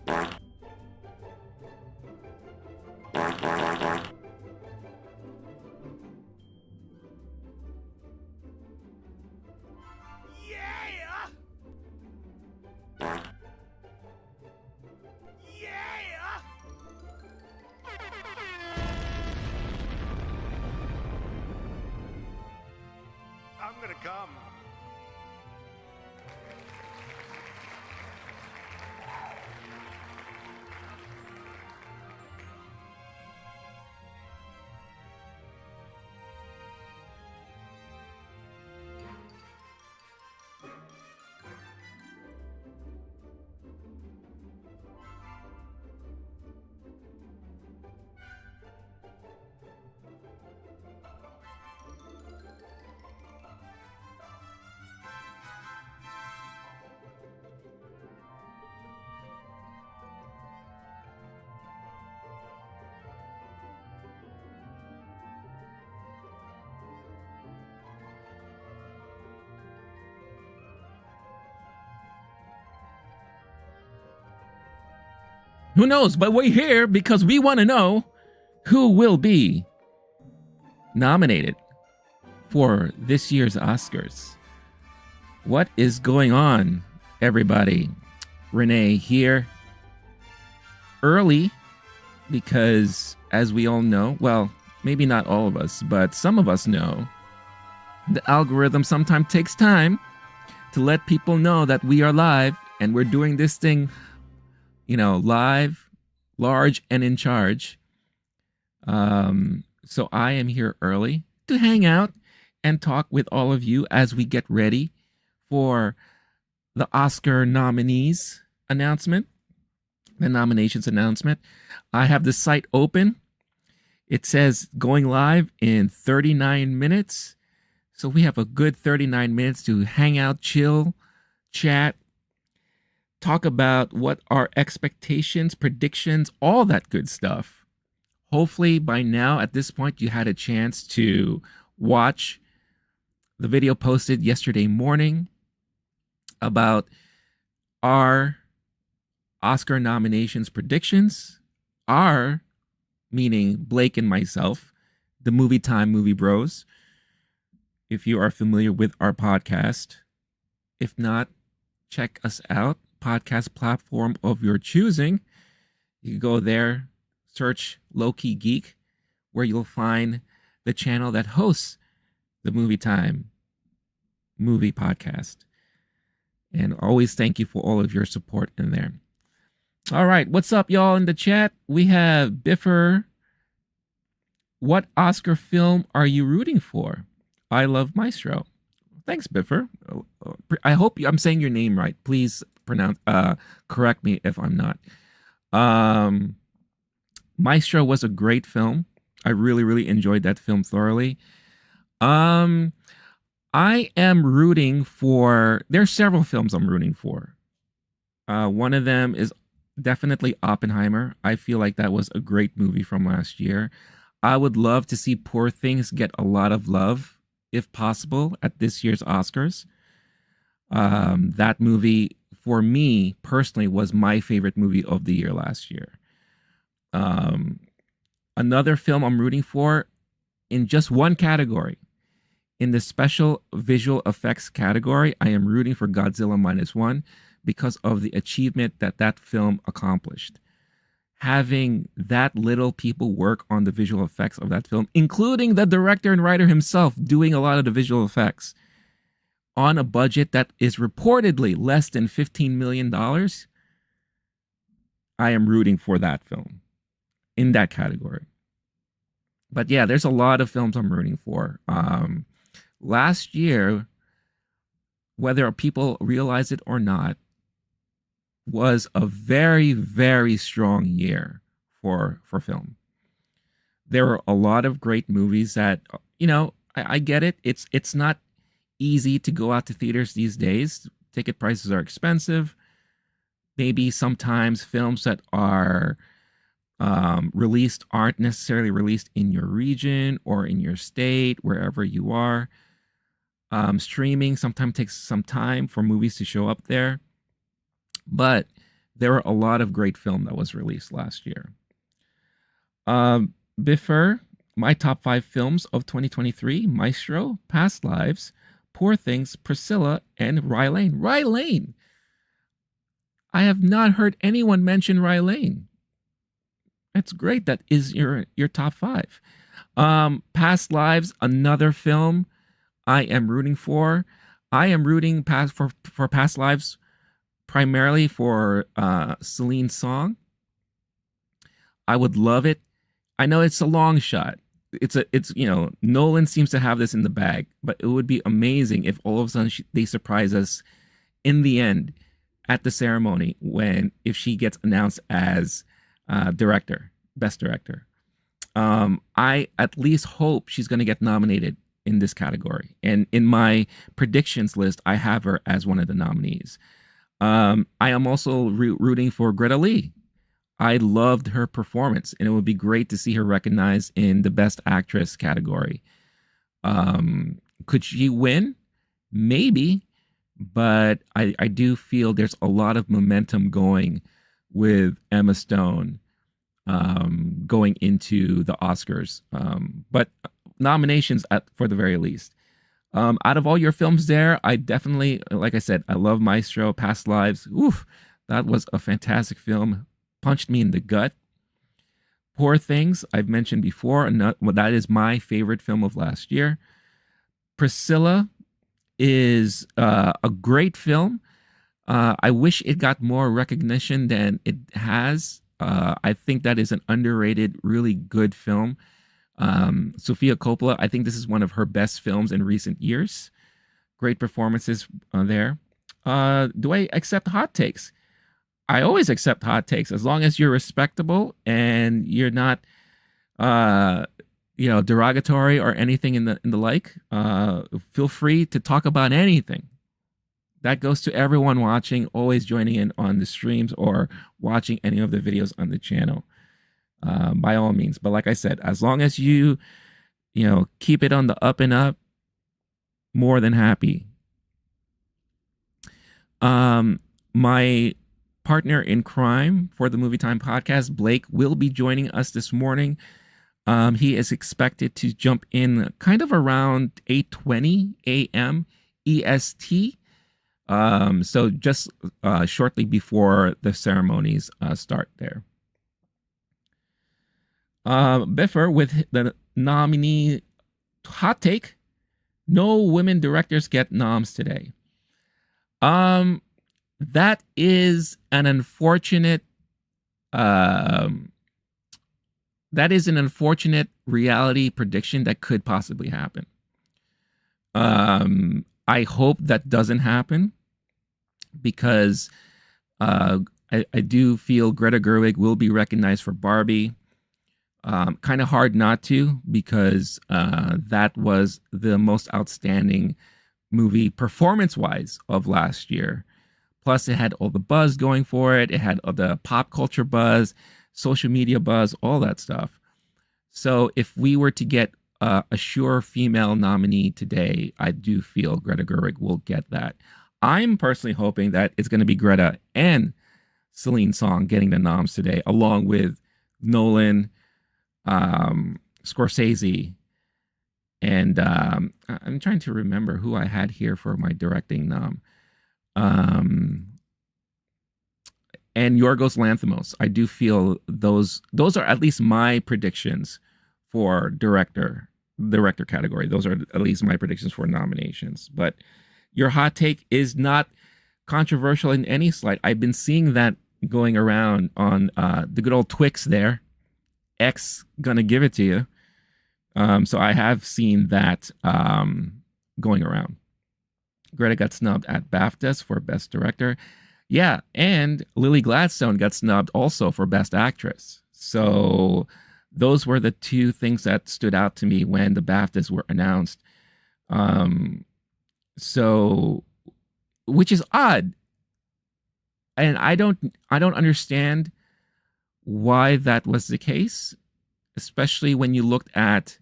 I'm gonna come. Who knows? But we're here because we want to know who will be nominated for this year's Oscars. What is going on, everybody? Rene here. Early, because as we all know, well, maybe not all of us, but some of us know, the algorithm sometimes takes time to let people know that we are live and we're doing this thing, you know, live, large, and in charge. So I am here early to hang out and talk with all of you as we get ready for the Oscar nominees announcement, the nominations announcement. I have the site open. It says going live in 39 minutes. So we have a good 39 minutes to hang out, chill, chat, talk about what our expectations, predictions, all that good stuff. Hopefully by now, at this point, you had a chance to watch the video posted yesterday morning about our Oscar nominations predictions. Our, meaning Blake and myself, the MovieTime Movie Bros. If you are familiar with our podcast. If not, check us out. Podcast platform of your choosing. You can go there, search Low-Key Geek, where you'll find the channel that hosts the MovieTime movie podcast. And always thank you for all of your support in there. All right, what's up, y'all, in the chat? We have Biffer. What Oscar film are you rooting for? I love Maestro. Thanks, Biffer. I hope I'm saying your name right. Please correct me if I'm not. Maestro was a great film. I really, really enjoyed that film thoroughly. I am rooting for, there's several films I'm rooting for. One of them is definitely Oppenheimer. I feel like that was a great movie from last year. I would love to see Poor Things get a lot of love, if possible, at this year's Oscars. That movie, for me personally, was my favorite movie of the year last year. Another film I'm rooting for in just one category, in the special visual effects category, I am rooting for Godzilla -1 because of the achievement that that film accomplished. Having that little people work on the visual effects of that film, including the director and writer himself doing a lot of the visual effects on a budget that is reportedly less than $15 million, I am rooting for that film in that category. But yeah, there's a lot of films I'm rooting for. Last year, whether people realize it or not, was a very, very strong year for film. There were a lot of great movies that, you know, I get it. It's not easy to go out to theaters these days. Ticket prices are expensive. Maybe sometimes films that are released aren't necessarily released in your region or in your state, wherever you are. Streaming sometimes takes some time for movies to show up there. But there were a lot of great film that was released last year. Biffer, my top 5 films of 2023: Maestro, Past Lives, Poor Things, Priscilla, and Rylane. Rylane! I have not heard anyone mention Rylane. That's great. That is your top 5. Past Lives, another film I am rooting for. I am rooting for Past Lives primarily for Celine's song. I would love it. I know it's a long shot. It's Nolan seems to have this in the bag, but it would be amazing if all of a sudden they surprise us in the end at the ceremony if she gets announced as best director. I at least hope she's going to get nominated in this category. And in my predictions list, I have her as one of the nominees. I am also rooting for Greta Lee. I loved her performance, and it would be great to see her recognized in the Best Actress category. Could she win? Maybe, but I do feel there's a lot of momentum going with Emma Stone going into the Oscars. But nominations for the very least. Out of all your films there, I definitely, like I said, I love Maestro, Past Lives. Oof, that was a fantastic film. Punched me in the gut. Poor Things, I've mentioned before, and that is my favorite film of last year. Priscilla is a great film. I wish it got more recognition than it has. I think that is an underrated, really good film. Sofia Coppola, I think this is one of her best films in recent years. Great performances there. Do I accept hot takes? I always accept hot takes as long as you're respectable and you're not, derogatory or anything in the like. Feel free to talk about anything. That goes to everyone watching, always joining in on the streams or watching any of the videos on the channel. By all means. But like I said, as long as you keep it on the up and up, more than happy. My partner in crime for the MovieTime podcast, Blake, will be joining us this morning. He is expected to jump in kind of around 8:20 a.m. EST. So just shortly before the ceremonies start there. Biffer with the nominee hot take: no women directors get noms today. That is an unfortunate reality prediction that could possibly happen. I hope that doesn't happen because I do feel Greta Gerwig will be recognized for Barbie. Kind of hard not to, because that was the most outstanding movie performance-wise of last year. Plus, it had all the buzz going for it. It had all the pop culture buzz, social media buzz, all that stuff. So if we were to get a sure female nominee today, I do feel Greta Gerwig will get that. I'm personally hoping that it's going to be Greta and Celine Song getting the noms today, along with Nolan, Scorsese, and I'm trying to remember who I had here for my directing nom. And Yorgos Lanthimos. I do feel those are at least my predictions for director category. Those are at least my predictions for nominations. But your hot take is not controversial in any slight. I've been seeing that going around on the good old Twix there. X gonna give it to you. So I have seen that going around. Greta got snubbed at BAFTAs for Best Director. Yeah, and Lily Gladstone got snubbed also for Best Actress. So those were the two things that stood out to me when the BAFTAs were announced. So, which is odd. And I don't understand why that was the case, especially when you looked at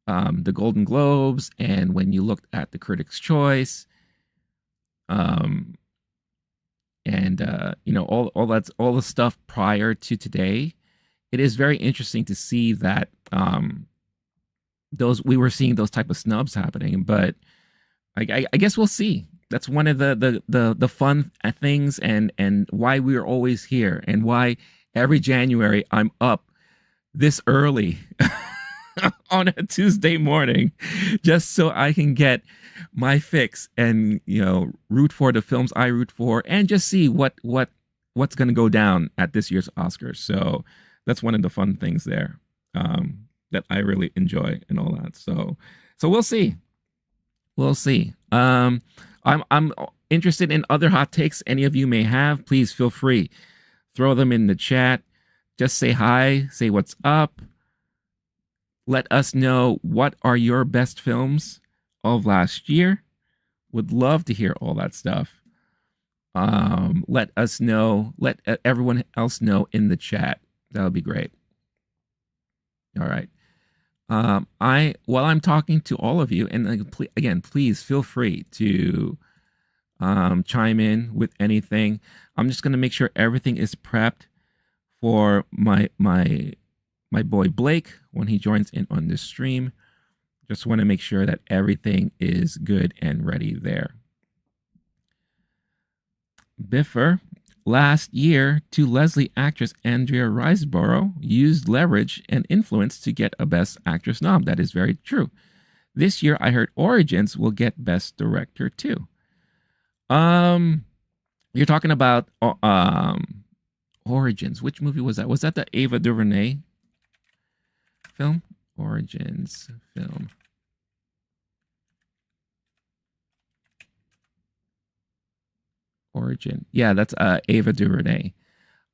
the Golden Globes and when you looked at the Critics' Choice. and all the stuff prior to today, it is very interesting to see that those we were seeing those type of snubs happening. But I guess we'll see. That's one of the fun things, and why we're always here, and why every January I'm up this early on a Tuesday morning, just so I can get my fix and root for the films I root for, and just see what's going to go down at this year's Oscars. So that's one of the fun things there, that I really enjoy and all that. So we'll see. We'll see. I'm interested in other hot takes any of you may have. Please feel free, throw them in the chat. Just say hi, say what's up. Let us know what are your best films of last year. Would love to hear all that stuff. Let us know. Let everyone else know in the chat. That would be great. All right. While I'm talking to all of you, and again, please feel free to chime in with anything. I'm just gonna make sure everything is prepped for my boy Blake when he joins in on this stream. Just want to make sure that everything is good and ready there. Biffer, last year, to Leslie actress Andrea Riseborough used leverage and influence to get a Best Actress nom. That is very true. This year, I heard Origins will get Best Director too. You're talking about Origins. Which movie was that? Was that the Ava DuVernay film? Origins film. Origin. Yeah, that's Ava DuVernay.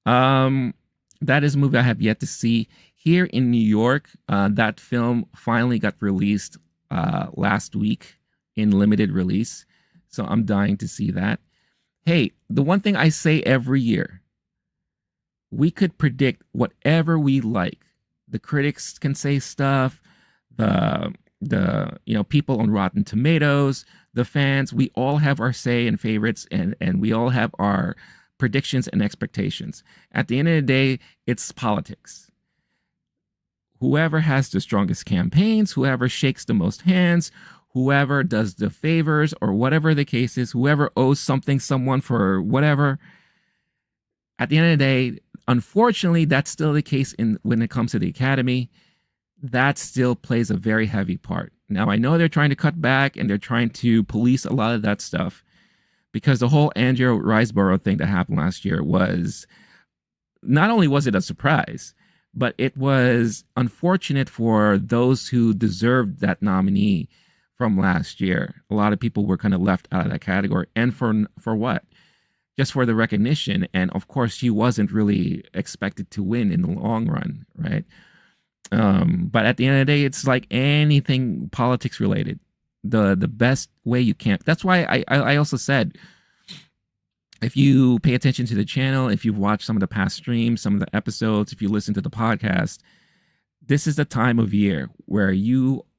That is a movie I have yet to see. Here in New York, that film finally got released last week in limited release. So I'm dying to see that. Hey, the one thing I say every year, we could predict whatever we like. The critics can say stuff, the people on Rotten Tomatoes, the fans, we all have our say and favorites, and we all have our predictions and expectations. At the end of the day, it's politics. Whoever has the strongest campaigns, whoever shakes the most hands, whoever does the favors, or whatever the case is, whoever owes someone for whatever, at the end of the day, unfortunately, that's still the case when it comes to the Academy. That still plays a very heavy part. Now, I know they're trying to cut back and they're trying to police a lot of that stuff, because the whole Andrea Riseborough thing that happened last year was, not only was it a surprise, but it was unfortunate for those who deserved that nominee from last year. A lot of people were kind of left out of that category. And for what? Just for the recognition. And of course, she wasn't really expected to win in the long run, right? But at the end of the day, it's like anything politics related. The best way you can. That's why I also said, if you pay attention to the channel, if you've watched some of the past streams, some of the episodes, if you listen to the podcast, this is the time of year where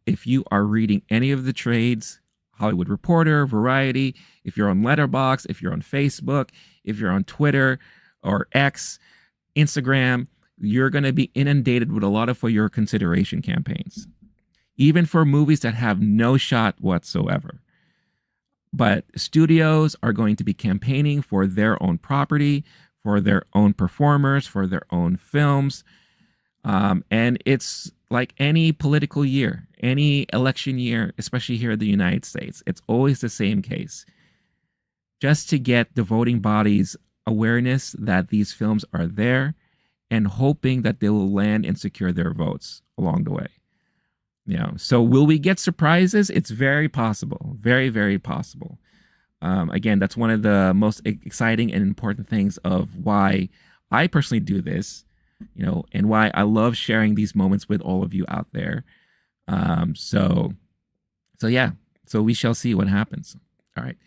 if you are reading any of the trades, Hollywood Reporter, Variety, if you're on Letterboxd, if you're on Facebook, if you're on Twitter or X, Instagram, you're going to be inundated with a lot of for your consideration campaigns, even for movies that have no shot whatsoever. But studios are going to be campaigning for their own property, for their own performers, for their own films. And it's like any political year, any election year, especially here in the United States, it's always the same case. Just to get the voting bodies awareness that these films are there, and hoping that they will land and secure their votes along the way. So will we get surprises? It's very possible. Very, very possible. Again, that's one of the most exciting and important things of why I personally do this, and why I love sharing these moments with all of you out there. So yeah, so we shall see what happens. All right,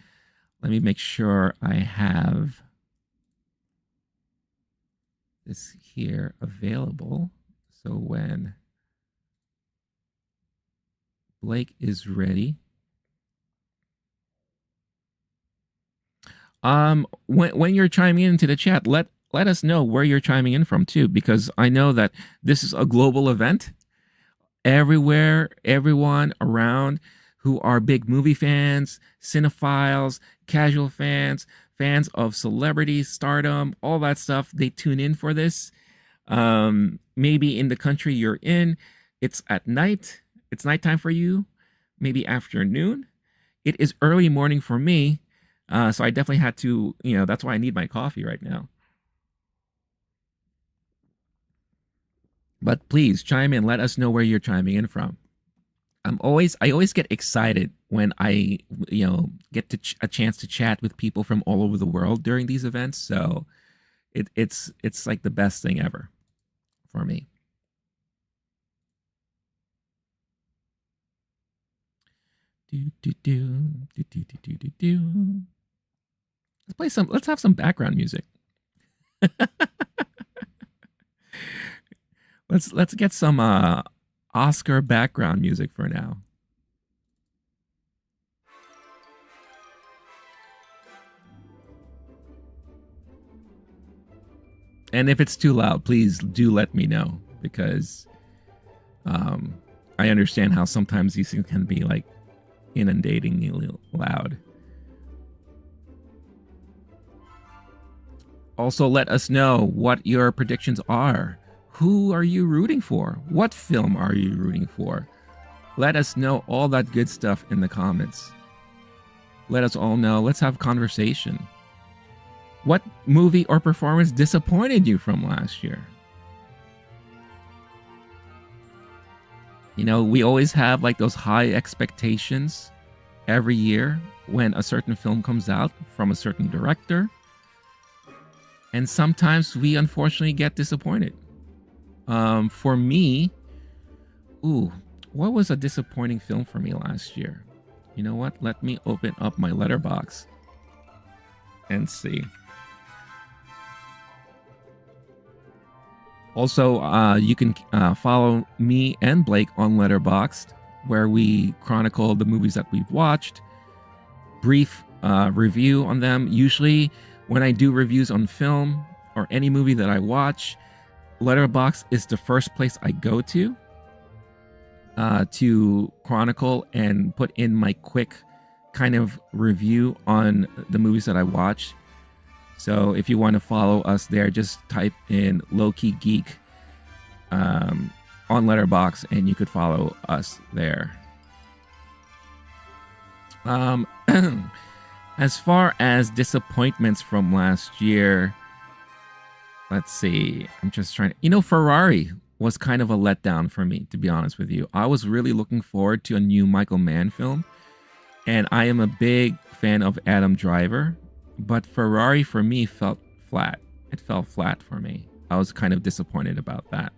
let me make sure I have this here available. So when Blake is ready. When you're chiming into the chat, let us know where you're chiming in from too, because I know that this is a global event. Everywhere, everyone around who are big movie fans, cinephiles, casual fans, fans of celebrity stardom, all that stuff, they tune in for this. Maybe in the country you're in, it's at night, it's nighttime for you, maybe afternoon. It is early morning for me. So I definitely had to, that's why I need my coffee right now. But please chime in. Let us know where you're chiming in from. I always get excited when I, get a chance to chat with people from all over the world during these events. So it's like the best thing ever for me. Let's have some background music. Let's get some Oscar background music for now. And if it's too loud, please do let me know, because I understand how sometimes these things can be like inundatingly loud. Also, let us know what your predictions are. Who are you rooting for? What film are you rooting for? Let us know all that good stuff in the comments. Let us all know. Let's have conversation. What movie or performance disappointed you from last year? We always have like those high expectations every year when a certain film comes out from a certain director. And sometimes we unfortunately get disappointed. For me, what was a disappointing film for me last year? You know what? Let me open up my Letterboxd and see. Also, you can follow me and Blake on Letterboxd, where we chronicle the movies that we've watched, brief review on them. Usually, when I do reviews on film or any movie that I watch, Letterboxd is the first place I go to chronicle and put in my quick kind of review on the movies that I watch. So if you want to follow us there, just type in Low-Key Geek on Letterboxd and you could follow us there. As far as disappointments from last year, let's see. I'm just trying to... Ferrari was kind of a letdown for me, to be honest with you. I was really looking forward to a new Michael Mann film. And I am a big fan of Adam Driver. But Ferrari, for me, felt flat. It fell flat for me. I was kind of disappointed about that.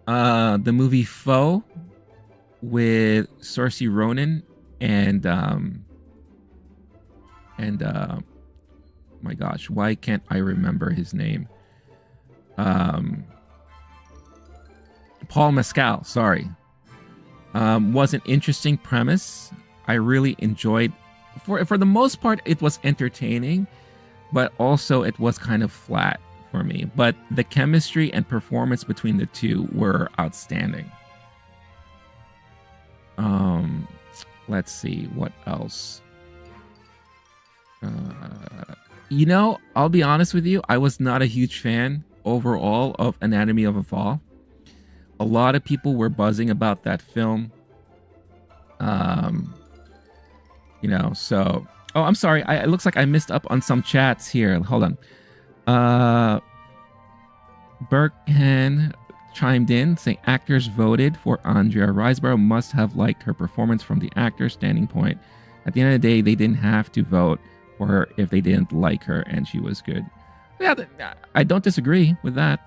The movie Foe with Saoirse Ronan and my gosh, why can't I remember his name? Paul Mescal, sorry. Was an interesting premise. I really enjoyed. For the most part, it was entertaining, but also it was kind of flat for me. But the chemistry and performance between the two were outstanding. Let's see what else. I'll be honest with you. I was not a huge fan overall of Anatomy of a Fall. A lot of people were buzzing about that film. So... Oh, I'm sorry. It looks like I missed up on some chats here. Hold on. Burkhan chimed in saying actors voted for Andrea Riseborough must have liked her performance from the actor's standing point. At the end of the day, they didn't have to vote for her if they didn't like her and she was good. Yeah, I don't disagree with that.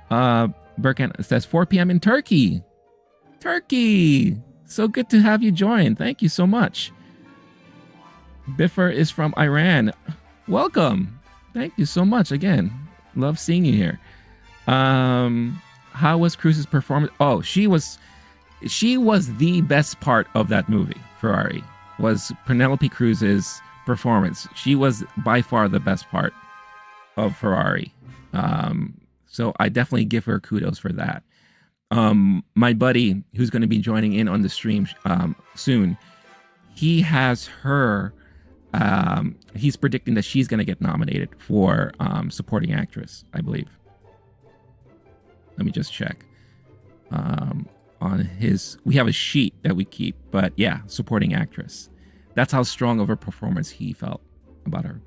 Burkhan says 4 p.m. in Turkey. Turkey! So good to have you join. Thank you so much. Biffer is from Iran. Welcome. Thank you so much again. Love seeing you here. How was Cruz's performance? Oh, she was the best part of that movie. Ferrari was Penelope Cruz's performance. She was by far the best part of Ferrari. So I definitely give her kudos for that. My buddy, who's going to be joining in on the stream soon, he has her. He's predicting that she's going to get nominated for supporting actress, I believe. Let me just check. On his, we have a sheet that we keep, but yeah, supporting actress. That's how strong of a performance he felt about her.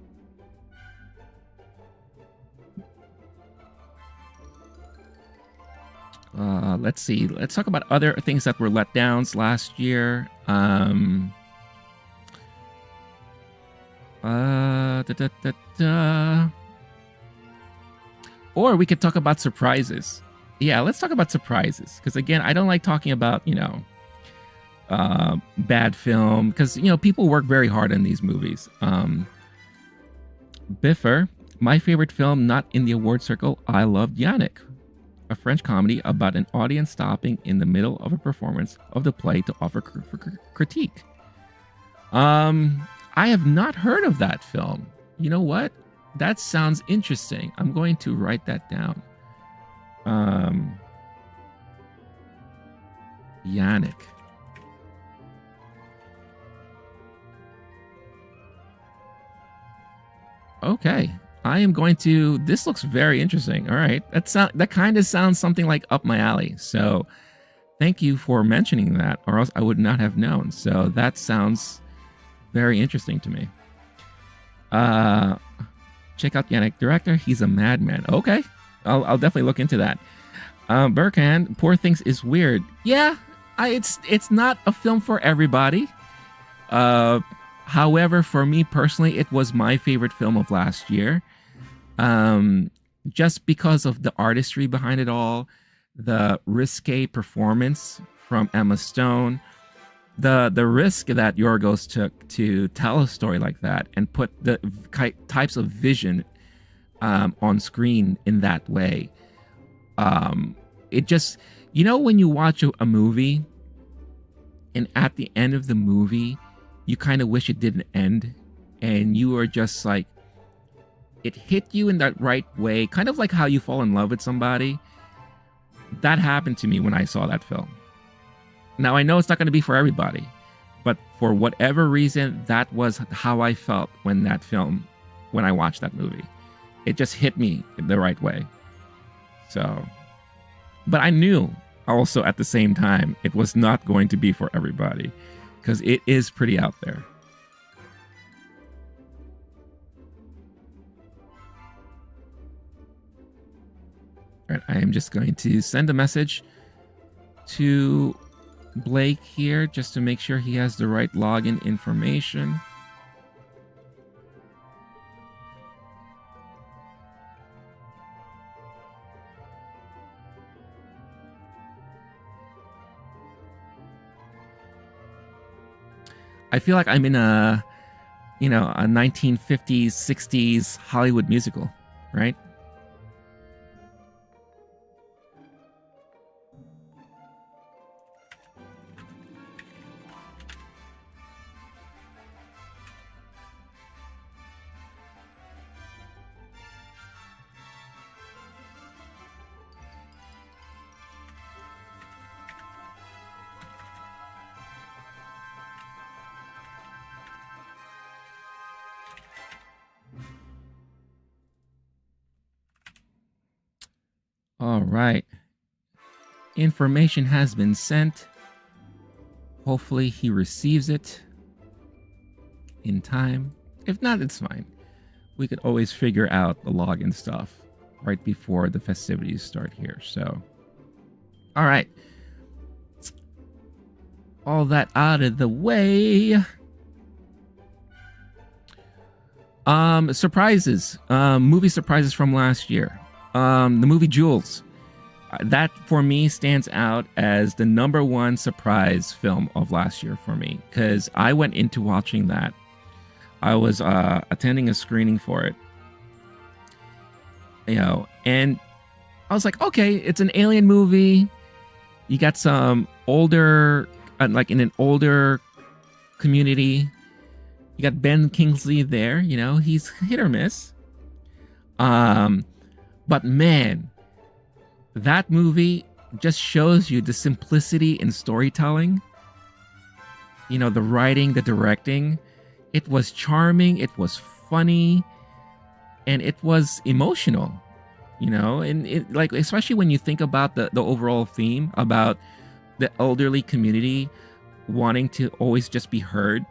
Let's see. Let's talk about other things that were letdowns last year. Or we could talk about surprises. Yeah, let's talk about surprises. Because again, I don't like talking about, bad film. Because, people work very hard on these movies. Biffer, my favorite film not in the award circle, I loved Yannick, a French comedy about an audience stopping in the middle of a performance of the play to offer critique. I have not heard of that film. You know what? That sounds interesting. I'm going to write that down. Yannick. Okay. I am going to. This looks very interesting. All right. That kind of sounds something like up my alley. So thank you for mentioning that, or else I would not have known. So that sounds very interesting to me. Check out Yannick, director. He's a madman. Okay. I'll definitely look into that. Burkhan, Poor Things is weird. Yeah, it's not a film for everybody. However, for me personally, it was my favorite film of last year. Just because of the artistry behind it all, the risque performance from Emma Stone, the risk that Yorgos took to tell a story like that and put the types of vision on screen in that way. It just, when you watch a movie and at the end of the movie, you kind of wish it didn't end, and you are just like, it hit you in that right way, kind of like how you fall in love with somebody. That happened to me when I saw that film. Now, I know it's not going to be for everybody, but for whatever reason, that was how I felt when I watched that movie. It just hit me in the right way. So, but I knew also at the same time, it was not going to be for everybody, because it is pretty out there. All right, I am just going to send a message to Blake here just to make sure he has the right login information. I feel like I'm in a 1950s, 60s Hollywood musical, right? All right. Information has been sent. Hopefully he receives it in time. If not, it's fine. We could always figure out the login stuff right before the festivities start here. So, all right. All that out of the way. Surprises. Movie surprises from last year. The movie Jules. That for me stands out as the #1 surprise film of last year for me, because I went into watching that. I was attending a screening for it, and I was like, okay, it's an alien movie. You got some older, like in an older community. You got Ben Kingsley there. You know, he's hit or miss. Um, but man, that movie just shows you the simplicity in storytelling. You know, the writing, the directing. It was charming. It was funny, and it was emotional. You know, and it, like, especially when you think about the overall theme about the elderly community wanting to always just be heard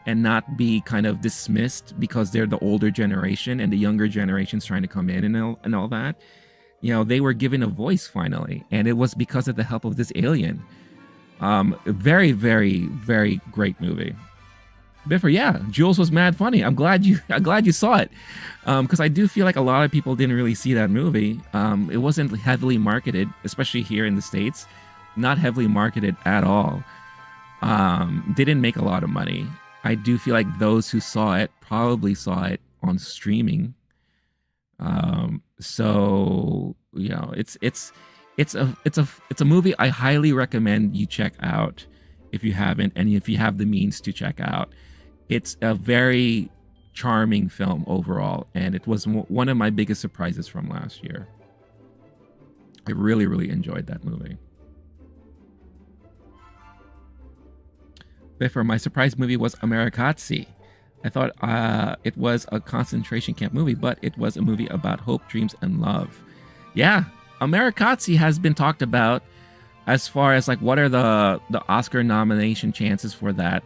and not be kind of dismissed because they're the older generation and the younger generation's trying to come in and all that. You know, they were given a voice finally, and it was because of the help of this alien. Very, very, very great movie. Biffer, yeah, Jules was mad funny. I'm glad you saw it, because I do feel like a lot of people didn't really see that movie. It wasn't heavily marketed, especially here in the States. Not heavily marketed at all. Didn't make a lot of money. I do feel like those who saw it probably saw it on streaming. So you know, it's a movie I highly recommend you check out if you haven't, and if you have the means to check out. It's a very charming film overall, and it was one of my biggest surprises from last year. I really, really enjoyed that movie. Before, my surprise movie was Americazzi. I thought it was a concentration camp movie, but it was a movie about hope, dreams, and love. Yeah, Americazzi has been talked about as far as like what are the Oscar nomination chances for that.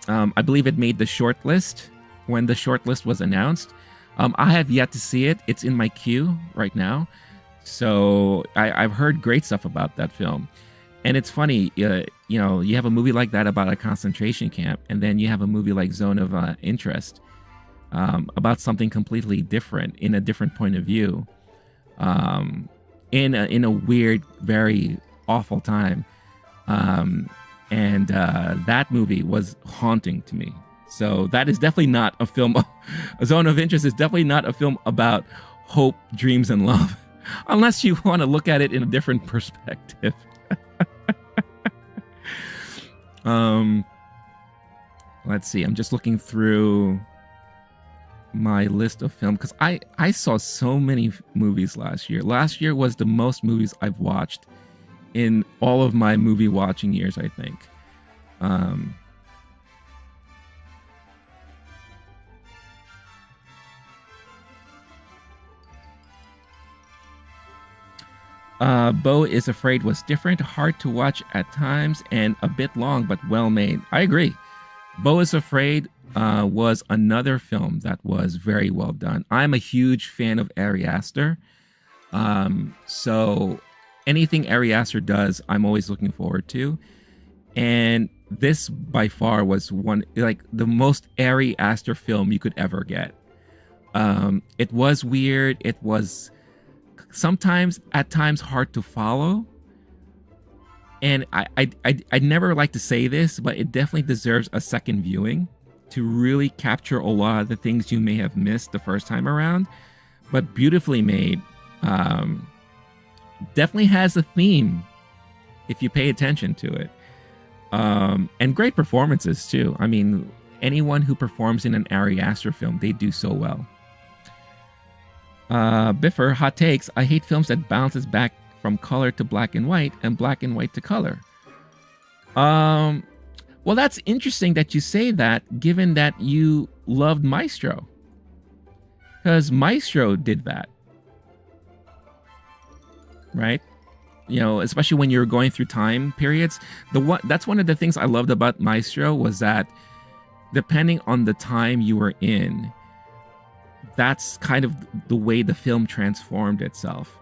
I believe it made the short list when the short list was announced. I have yet to see it. It's in my queue right now. So I've heard great stuff about that film. And it's funny, you know, you have a movie like that about a concentration camp, and then you have a movie like Zone of Interest about something completely different, in a different point of view, in a weird, very awful time. And that movie was haunting to me. So that is definitely not a film. A Zone of Interest is definitely not a film about hope, dreams, and love, unless you want to look at it in a different perspective. Let's see. I'm just looking through my list of film because I saw so many movies last year. Last year was the most movies I've watched in all of my movie watching years, I think. Beau is Afraid was different, hard to watch at times, and a bit long, but well made. I agree. Beau is Afraid was another film that was very well done. I'm a huge fan of Ari Aster. So anything Ari Aster does, I'm always looking forward to. And this by far was one, like the most Ari Aster film you could ever get. It was weird. It was at times hard to follow. And I'd never like to say this, but it definitely deserves a second viewing to really capture a lot of the things you may have missed the first time around. But beautifully made. Definitely has a theme if you pay attention to it. And great performances too. I mean, anyone who performs in an Ari Aster film, they do so well. Biffer, hot takes. I hate films that bounces back from color to black and white to color. Well, that's interesting that you say that, given that you loved Maestro. Because Maestro did that. Right? You know, especially when you're going through time periods. That's one of the things I loved about Maestro, was that depending on the time you were in, that's kind of the way the film transformed itself.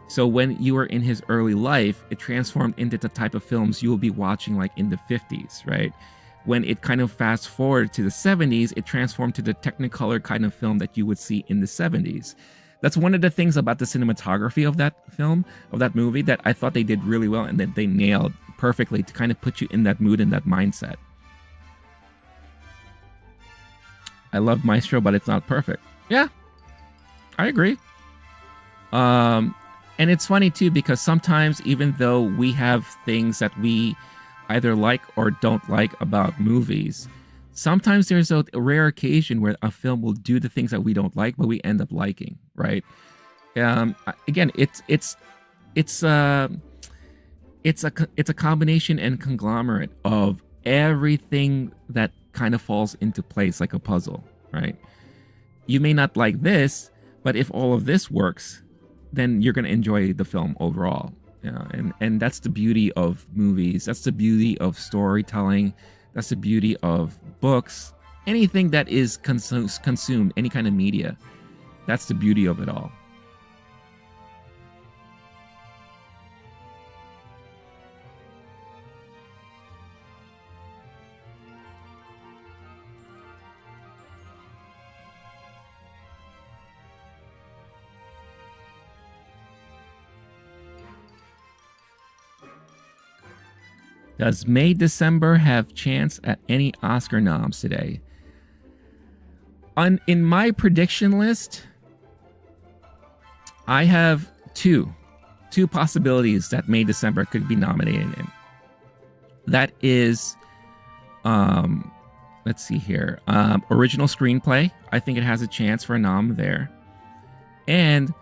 So when you were in his early life, it transformed into the type of films you will be watching like in the 50s, right? When it kind of fast forward to the 70s, it transformed to the Technicolor kind of film that you would see in the 70s. That's one of the things about the cinematography of that film, of that movie, that I thought they did really well and that they nailed perfectly to kind of put you in that mood and that mindset. I love Maestro, but it's not perfect. Yeah, I agree. And it's funny too, because sometimes even though we have things that we either like or don't like about movies, sometimes there's a rare occasion where a film will do the things that we don't like, but we end up liking, right? Again, it's uh it's a combination and conglomerate of everything that kind of falls into place like a puzzle, right? You may not like this, but if all of this works, then you're going to enjoy the film overall. Yeah, and that's the beauty of movies. That's the beauty of storytelling. That's the beauty of books. Anything that is consumed, any kind of media. That's the beauty of it all. Does May December have chance at any Oscar noms today? In my prediction list, I have two possibilities that May December could be nominated in. That is, let's see here, original screenplay. I think it has a chance for a nom there, and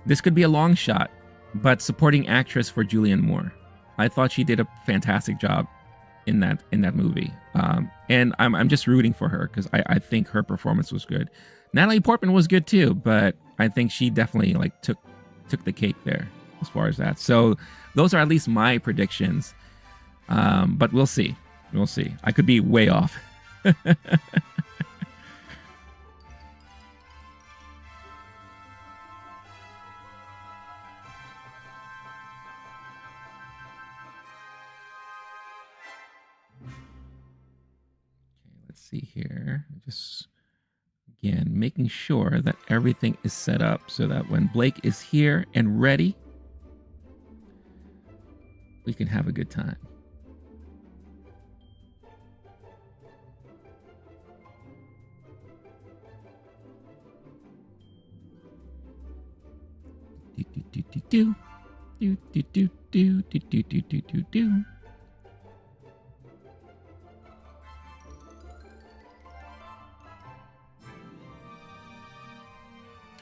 this could be a long shot, but supporting actress for Julianne Moore. I thought she did a fantastic job in that movie, and I'm just rooting for her because I think her performance was good. Natalie Portman was good too, but I think she definitely like took the cake there as far as that. So those are at least my predictions, but we'll see. We'll see. I could be way off. Let's see here. Just again, making sure that everything is set up so that when Blake is here and ready, we can have a good time.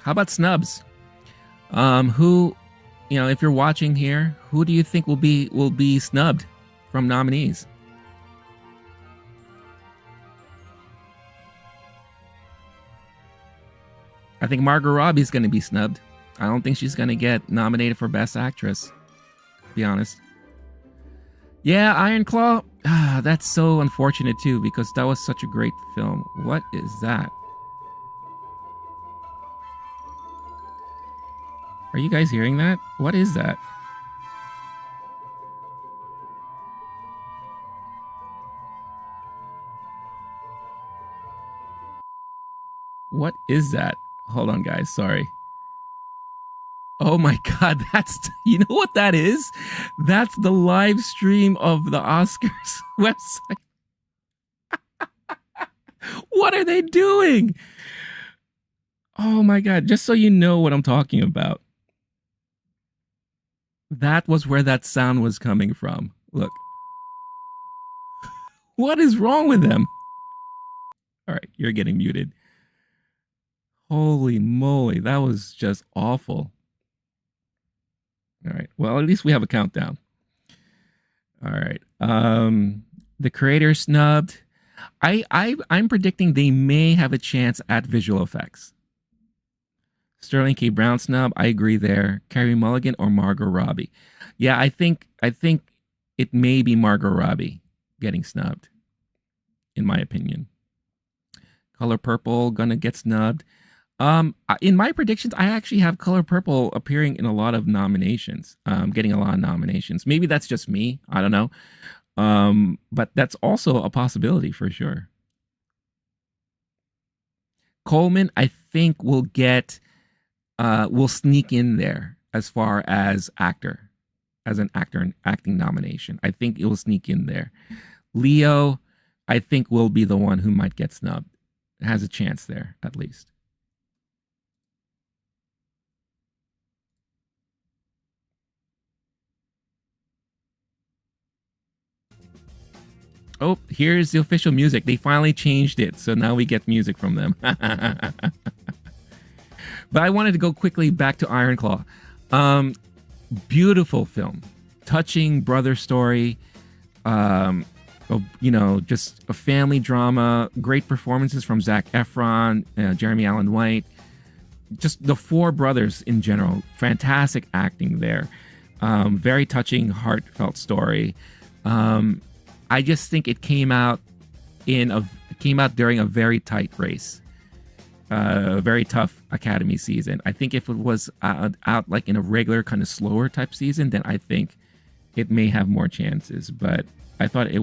How about Snubs? Who, if you're watching here, who do you think will be snubbed from nominees? I think Margot Robbie's going to be snubbed. I don't think she's going to get nominated for Best Actress, to be honest. Yeah, Iron Claw. That's so unfortunate too, because that was such a great film. What is that? Are you guys hearing that? What is that? What is that? Hold on, guys. Sorry. Oh my God, you know what that is? That's the live stream of the Oscars website. What are they doing? Oh my God, just so you know what I'm talking about. That was where that sound was coming from. Look. What is wrong with them? All right, you're getting muted. Holy moly, that was just awful. All right. Well, at least we have a countdown. All right. The creator snubbed. I'm predicting they may have a chance at visual effects. Sterling K. Brown snub. I agree there. Carey Mulligan or Margot Robbie. Yeah, I think it may be Margot Robbie getting snubbed, in my opinion. Color Purple gonna get snubbed. In my predictions, I actually have Color Purple appearing in a lot of nominations, getting a lot of nominations. Maybe that's just me. I don't know. But that's also a possibility for sure. Coleman, I think, will sneak in there as far as actor, as an actor and acting nomination. I think it will sneak in there. Leo, I think, will be the one who might get snubbed. It has a chance there, at least. Oh, here's the official music. They finally changed it, so now we get music from them. But I wanted to go quickly back to Iron Claw. Um, Beautiful film, touching brother story. Just a family drama. Great performances from Zac Efron, Jeremy Allen White. Just the four brothers in general. Fantastic acting there. Very touching, heartfelt story. I just think it came out during a very tight race. A very tough Academy season. I think if it was out like in a regular kind of slower type season, then I think it may have more chances. But I thought it.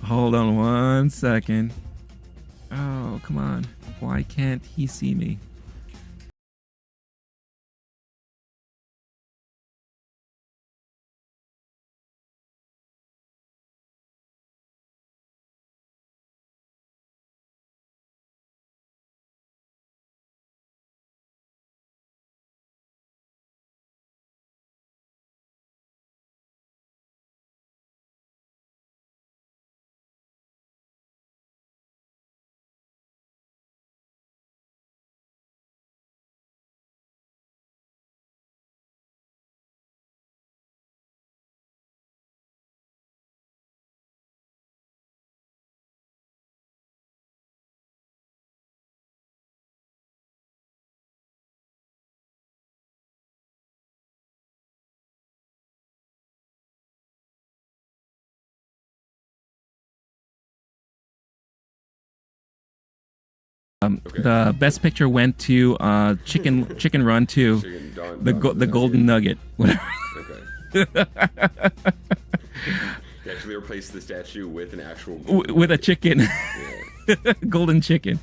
Hold on one second. Oh, come on. Why can't he see me? Okay. The best picture went to Chicken Run 2, the Golden Nugget, whatever. Okay. They actually replaced the statue with an actual with a chicken, yeah. Golden chicken.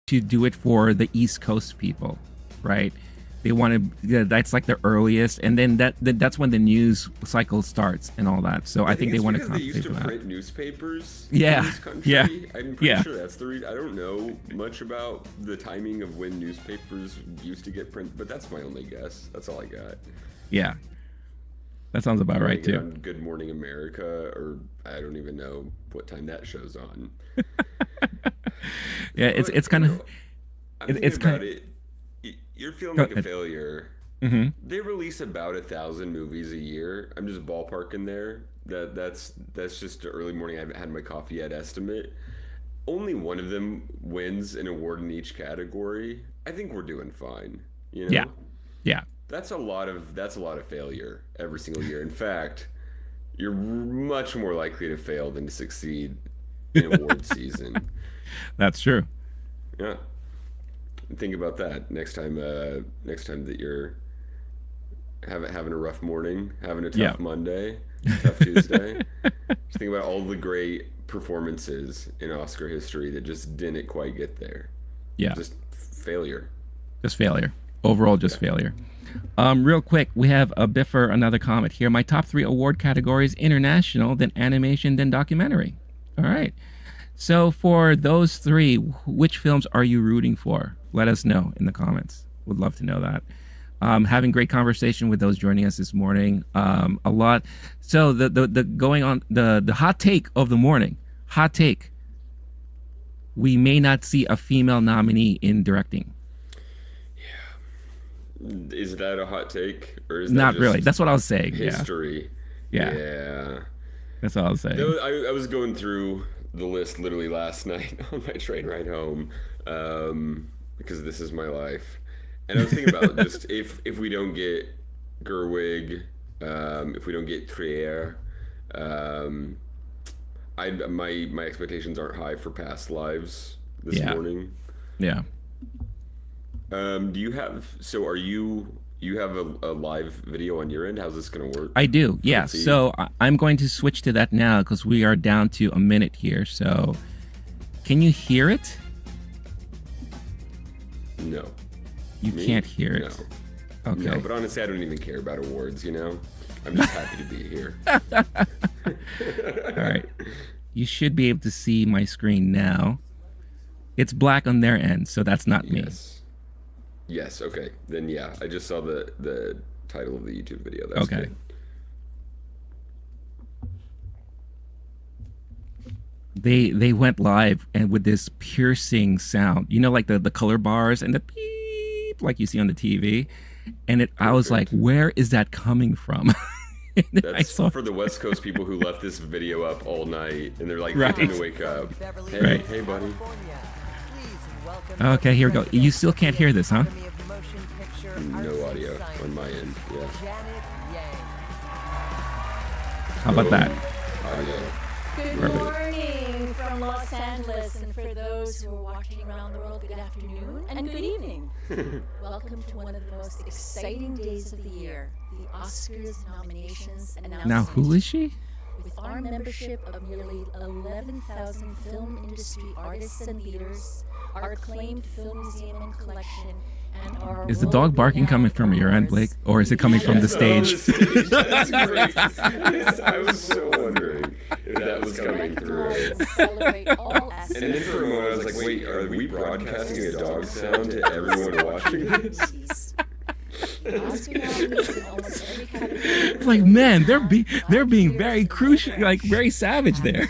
To do it for the East Coast people, right? They want to. Yeah, that's like the earliest, and then that's when the news cycle starts and all that. So I think they want to compensate. They used for to that. print newspapers Yeah. in this country. Yeah. I'm pretty Yeah. sure that's the reason. I don't know much about the timing of when newspapers used to get printed, but that's my only guess. That's all I got. Yeah. That sounds about right too. On Good Morning America, or I don't even know what time that show's on. Yeah, it's kind of. It's kind of. You're feeling like a failure. Mm-hmm. They release about 1,000 movies a year. I'm just ballparking there. That's just an early morning. I haven't had my coffee yet estimate. Only one of them wins an award in each category. I think we're doing fine. You know? Yeah. Yeah. That's a lot of failure every single year. In fact, you're much more likely to fail than to succeed in award season. That's true. Yeah. Think about that next time that you're having a rough morning, having a tough Monday, tough Tuesday. Just think about all the great performances in Oscar history that just didn't quite get there. Yeah. Just failure. Just failure. Overall, just failure. Real quick, we have a Biffer, another comment here. My top 3 award categories: international, then animation, then documentary. All right. So for those 3, which films are you rooting for? Let us know in the comments. Would love to know that. Having great conversation with those joining us this morning. A lot. So the going on the hot take of the morning. Hot take. We may not see a female nominee in directing. Yeah. Is that a hot take, or is that not just really? That's what I was saying. History. Yeah. That's all I was saying. I was going through the list literally last night on my train ride home, because this is my life, and I was thinking about just if we don't get Gerwig, if we don't get Trier, my expectations aren't high for Past Lives this morning. Yeah. Do you have? So are you have a live video on your end? How's this going to work? I do. Yeah. So I'm going to switch to that now because we are down to a minute here. So can you hear it? No. You can't hear it. No. Okay. No, but honestly, I don't even care about awards, you know? I'm just happy to be here. All right. You should be able to see my screen now. It's black on their end, so that's not me. Yes, okay. Then yeah, I just saw the title of the YouTube video. That's okay. Good. They went live and with this piercing sound, you know, like the color bars and the beep like you see on the TV, and I was like, where is that coming from? That's for the West Coast people who left this video up all night and they're like right. trying to wake up. Hey, right. Hey, buddy. Okay, here we go. You still can't hear this, huh? No audio on my end. Yeah. How about that? Audio. Good morning from Los Angeles, and for those who are watching around the world, good afternoon and good evening. Welcome to one of the most exciting days of the year, the Oscars nominations announcement. Now, who is she? With our membership of nearly 11,000 film industry artists and leaders, our acclaimed film museum and collection, and our is the dog barking coming from your end, Blake, or is it coming from the stage? That's great. I was so wondering if that was coming through. And then for a moment I was like, wait, are we broadcasting a dog sound to everyone watching this? It's like, man, they're being very crucial, like very savage there.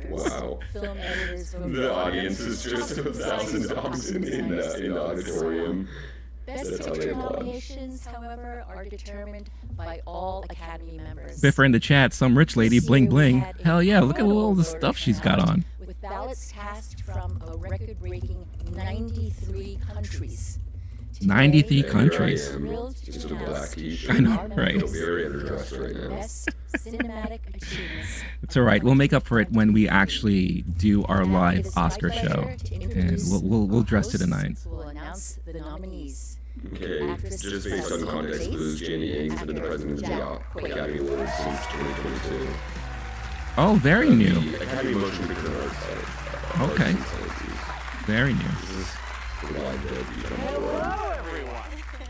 Wow. The audience is just 1,000 dogs in the auditorium. Best Picture nominations, however, are determined by all Academy members. Biffer in the chat, some rich lady, bling bling. Hell yeah, look at all the stuff she's got on. With ballots cast from a record-breaking 93 countries. 93 countries. Just a black t-shirt. I know, right? Very underdressed right now. Best cinematic achievements. It's all right. We'll make up for it when we actually do our live Oscar show, and we'll dress to the nines. We'll announce the nominees. Okay, just based on context clues, Jenny Ames has been the president of the Academy Awards since 2022. Oh, very new. The Academy Motion Picture Awards. Okay. Very new. This is live debut. Hello, everyone.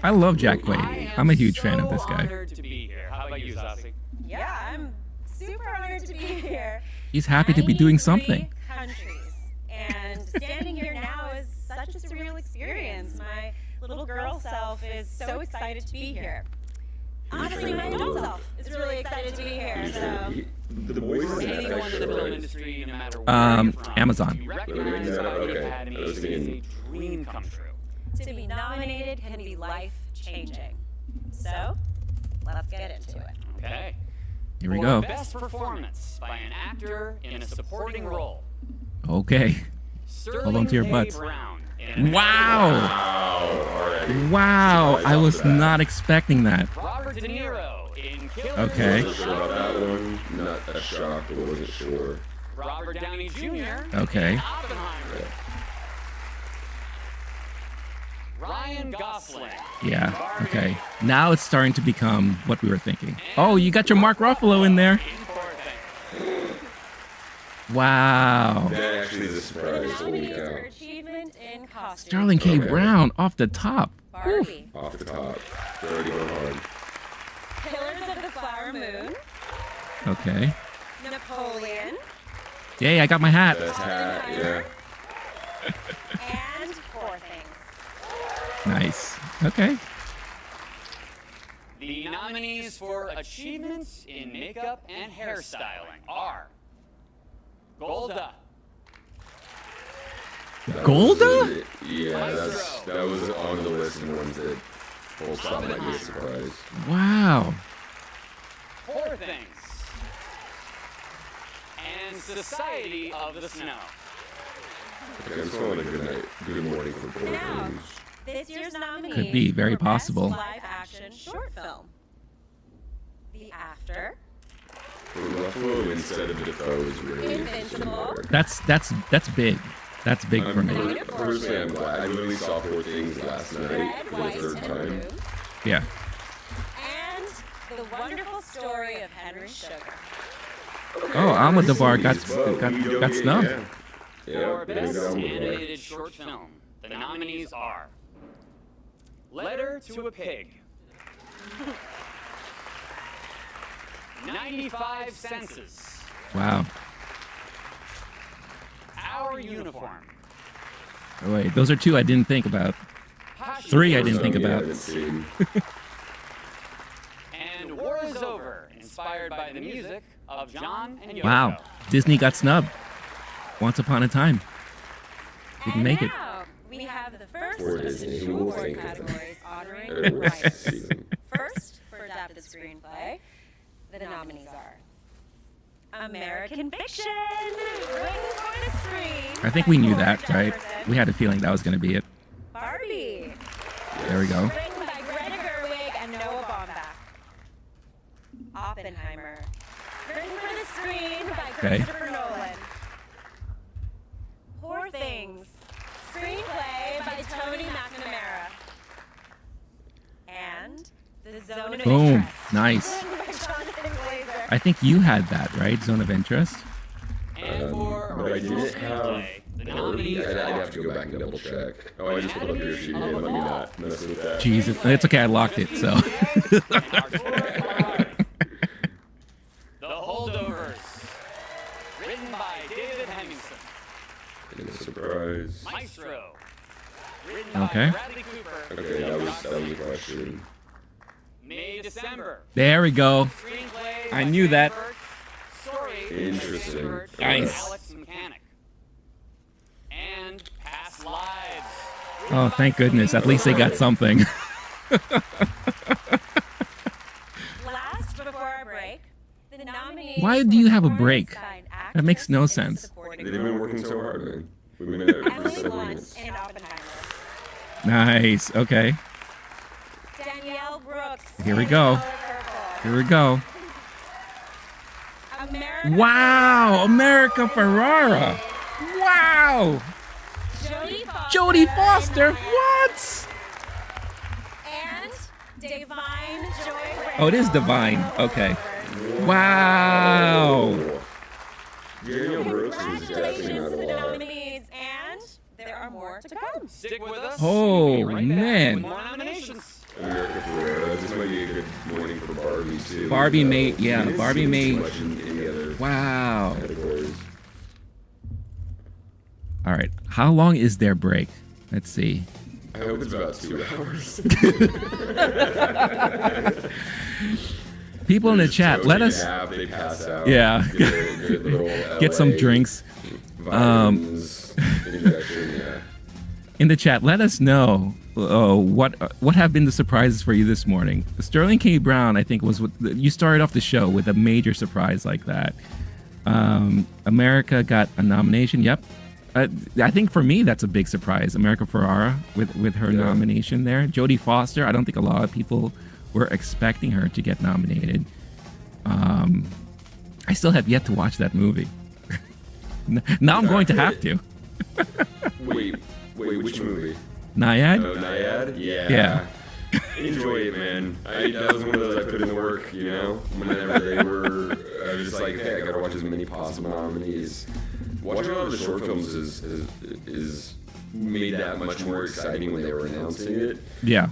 I love Jack Quaid. I'm a huge fan of so this guy. honored to be here. How about you, Zassi? Yeah, I'm super honored to be here. He's happy to be doing something. 93 countries. And standing here now is such a surreal experience. My little girl self is so excited to be here. Honestly, my adult self is really excited to be here. So, The voice is an Anyone FX in the show, film right? industry, no matter where you're from, Amazon. you recognize by the Okay. Academy I was is a thinking- dream come true. to be nominated can be life-changing. So, let's get into it. Okay. Here we For go. Best performance by an actor in a supporting role. Okay. Sterling on to your K. butts. Brown in Wow. Alrighty. Wow. I was Surprised off the bat. not expecting that. Robert De Niro in Killers. Okay. Wasn't sure about that one. Not a shock, but wasn't sure. Robert Downey Jr. Okay. in Oppenheimer. Ryan Gosling. Yeah. Okay. Now it's starting to become what we were thinking. Oh, you got your Mark Ruffalo in there. in Poor Things. Wow. That actually is a surprise. Holy Nominees for cow. achievement in costume. Sterling K. Okay. Brown off the top. Barbie. Off the top. Already going hard. Pillars of the Flower Moon. Okay. Napoleon. Yay, I got my hat. Best hat, yeah. And Poor Things. Nice. Okay. The nominees for achievements in makeup and hairstyling are Golda, Golda? Yeah, that was on the list of ones that full stop might be a surprise. Wow. Poor Things, and Society of the Snow. Okay, I'm still on a good night. Good morning for both Now, things. this year's nominees Could be very for possible. Best live-action short film. The After. For Ruffalo instead of Defoe is really Invincible. That's big. That's big for me. Personally, I'm glad. I literally saw Poor Things last night Red, for the White, third and time. Blue. Yeah. And The Wonderful Story of Henry Sugar. Oh, Almodovar got Got snubbed. Yeah, For there you Best go. Animated Short Film, the nominees are Letter to a Pig, 95 Senses, Wow. Our Uniform, Oh, wait, those are two I didn't think about. Three I didn't think Yeah, I about. haven't seen. and War is Over, inspired by the music of John and Yoko. Wow. Disney got snubbed. Once upon a time. Didn't And make it. now we have the first Poor of the Disney, two who will award think of that? categories honoring Better the worse writers. this season. First, for adapted screenplay, the nominees are American Fiction, written for the screen. I think we knew that, right? We had a feeling that was going to be it. Barbie, There we go. written by Greta Gerwig and Noah Baumbach. Oppenheimer, written for the screen by Okay. Christopher Nolan. Poor Things, screenplay by Tony McNamara. And The Zone of Boom. Interest, Nice. written by Jonathan Glazer. I think you had that, right? Zone of interest? And for But I Original didn't have Screenplay, the Barbie. nominees I'd are have to go back and double check. Oh, I just pulled up your sheet. Yeah, let me not mess with that. Jesus. It's okay, I locked it, so. and our tour car, The Holdovers, written by David Hemmingson. And a surprise. Maestro, written Okay. by Bradley Cooper. Okay, that was a question. May December, There we go. screenplay I by knew that. Sandberg, story by Interesting. Sandberg and Nice. Alex Mechanic. And Past Lives. Oh, thank goodness. At least they got something. Last, before our break, the nominees. Why do you have a for break? performance by That makes no actress in sense. supporting They've been role. working so hard, man. We've been at it for Emily 7 Blunt minutes. in Oppenheimer. Nice. Okay. Danielle Brooks. Here we in go. Color Purple. Here we go. America Wow. America Ferrara. Wow. Jodie Foster. What? And Divine Joy. Oh, it is Divine. Okay. Wow. Daniel Brooks is definitely Congratulations not to the a lot. nominees, and there are more to come. Stick with us. Oh, We'll be right back man. with more nominations. America Ferrera. This might be a good morning for Barbie too. Barbie made, yeah, We Barbie didn't see made. much in any other Wow. categories. All right. How long is their break? Let's see. I hope it's about 2 hours. People in the chat, let us. They pass out. Yeah. Get some LA drinks. vitamins, injection, yeah. In the chat, let us know what have been the surprises for you this morning. Sterling K. Brown, I think, was what you started off the show with a major surprise like that. America got a nomination. Yep. I think for me that's a big surprise. America Ferrera with her nomination there. Jodie Foster. I don't think a lot of people were expecting her to get nominated. I still have yet to watch that movie. Now I'm going to have to. Wait, which movie? Naiad? Oh, Naiad? Yeah. Yeah. Enjoy it, man. That was one of those I put in the work, you know? Whenever they were, I was just like, hey, I gotta watch as many possible nominees. Watching all the short films is made that much more exciting when they were announcing it. Yeah.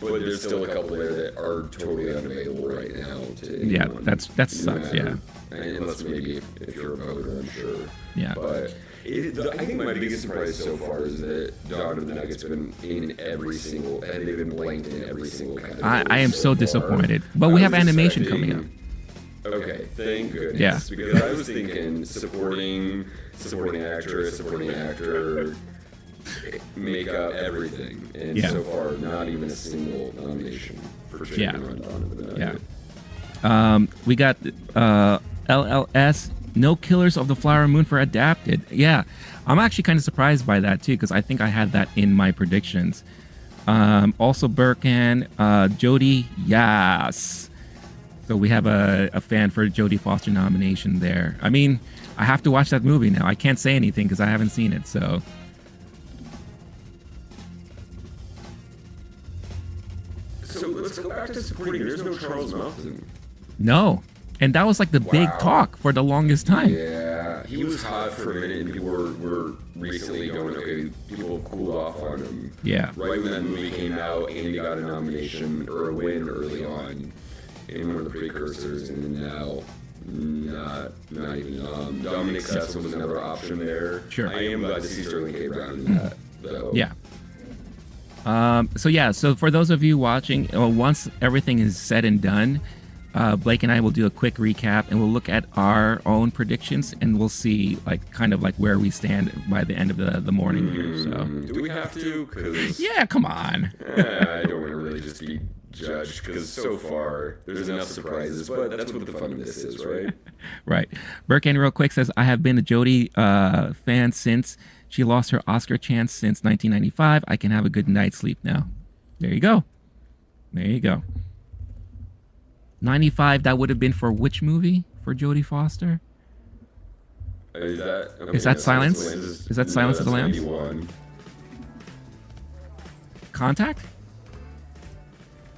But there's still a couple there that are totally unavailable right now to anyone. Yeah, that sucks, yeah. Unless maybe if you're a voter, I'm sure. Yeah. But I think my biggest surprise so far is that Dawn of the Nugget's been in every single, and they've been blanked in every single category. I am so far. disappointed. But we have animation coming up. Okay, thank goodness. Yeah. Because I was thinking supporting actress, supporting actor, makeup, everything. And so far, not even a single nomination for Shaking on Dawn of the Nugget. Yeah. We got LLS, No Killers of the Flower Moon for adapted. Yeah. I'm actually kind of surprised by that too, because I think I had that in my predictions. Also Birkin, Jodie, yes. So we have a fan for Jodie Foster nomination there. I mean, I have to watch that movie now. I can't say anything because I haven't seen it. So let's go back to supporting. There's no Charles Melton. no, and that was like the big talk for the longest time. Yeah, he was hot for a minute, and people were recently going, okay, people have cooled off on him. Yeah. Right when that movie came out, and he got a nomination or a win early on in one of the precursors, and now not even. Dominic Sessa was another option there. Sure. I am glad to see Sterling K. Brown in that, though. Yeah. So for those of you watching, once everything is said and done, Blake and I will do a quick recap and we'll look at our own predictions and we'll see kind of where we stand by the end of the morning here. So Do we have to? 'Cause yeah, come on. I don't want to really just be judged because so far there's enough surprises, but that's what the fun of this is, right? Right. Birkin real quick says, I have been a Jodie fan since she lost her Oscar chance since 1995. I can have a good night's sleep now. There you go. There you go. 95, that would have been for which movie for Jodie Foster? Is that, okay, Is that Silence? Is Is that Silence of the Lambs? 91. Contact?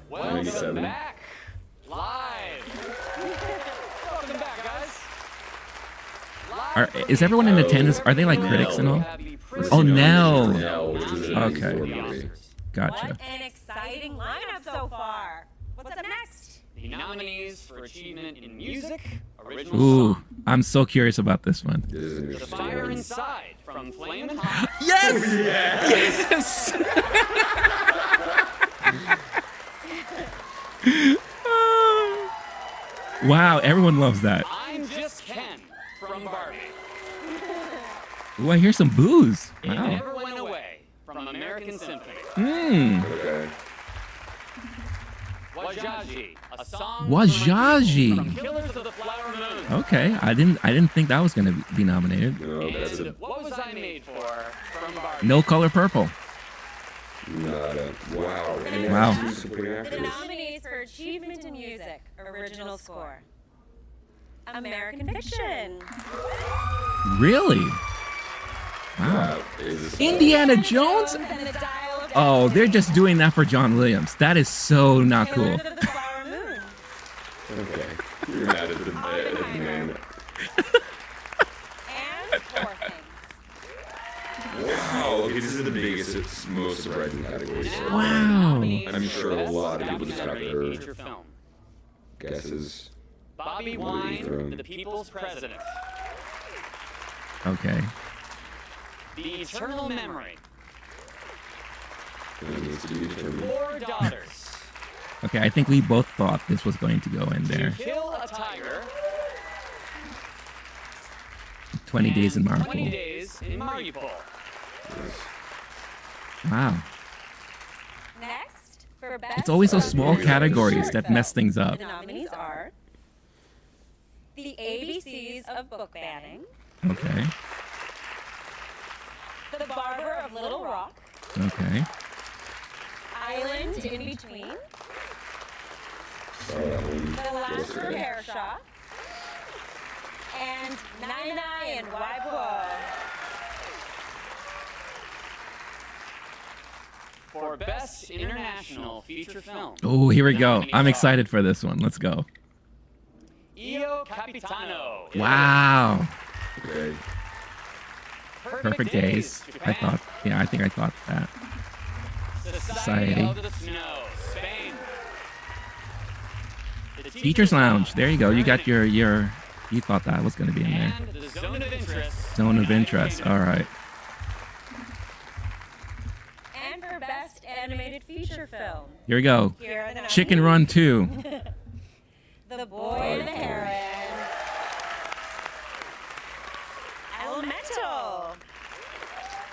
Welcome 97. back, live. Welcome back, guys. Is everyone in attendance? Are they critics and all? Oh, Nell, Nell. which was an Okay. 84 movie. Gotcha. What an exciting lineup so far. What's up next? The nominees for achievement in music, original Ooh, song, I'm so curious about this one. This is an The interesting Fire one. Inside from Flamin' Hot. Yes! Wow, everyone loves that. I'm Just Ken from Barbie. Ooh, I hear some boos. It Wow. Never Went Away from American Symphony. Okay. Wajaji, a song Wajaji. from Killers of the Flower Moon. Okay, I didn't think that was gonna be nominated. No, that's And What Was I Made For from Barbie. No Color Purple. not a wow. And then Wow. two supporting The actors. nominees for Achievement in Music, Original Score. American Fiction. Really? Wow. Indiana Jones? And the Dial of Oh, they're Destiny. just doing that for John Williams. That is so not cool. Killers of the Flower Moon. Okay. You're mad at the man. And Poor Things. Wow. Okay, this is the biggest, most surprising category. So Wow. I'm sure a lot of people just got Documentary their feature film. guesses. Bobby Wine, the People's President. Okay. The Eternal Memory. It needs to be determined. 4 Daughters. Okay, I think we both thought this was going to go in there. To Kill a Tiger. 20 Days in 20 Mariupol. Days in Mariupol. Wow. Next, for best It's always those small documentary categories feature that film, mess things up. The nominees are The ABCs of Book Banning, Okay. The Barber of Little Rock, Okay. Island in Between, Saw that one The Last yesterday. Repair Shop, and Nine and Waipo. For Best International Feature Film. Oh, here we go. Nominees I'm are excited for this one. Let's go. Io Capitano. Wow. Okay. Perfect Days. I thought. Yeah, I think I thought that. Society of the Snow, Spain. The Teachers Lounge. There you go. You got your. You thought that was going to be in there. And the Zone of Interest. Zone of interest. All right. And for Best Animated Feature Film, Here we go. here are the Chicken nominees. Run 2. The Boy and the Heron, Elemental,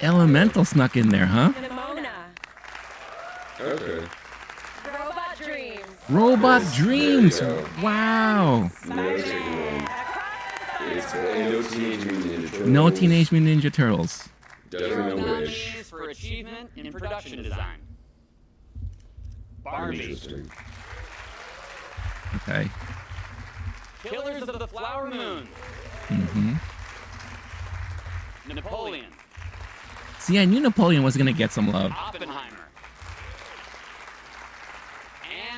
Elemental snuck in there, huh? Nimona, Okay. Robot Dreams, Robot Yes, Dreams. there you go. Wow. Spider-Man, It's no Teenage Mutant Ninja Turtles. No Teenage Mutant Ninja Turtles. Here Definitely are the no Wish. nominees for achievement in production design. Barbie. Interesting. Okay. Killers of the Flower Moon. Mm-hmm. Napoleon. See, I knew Napoleon was going to get some love. Oppenheimer.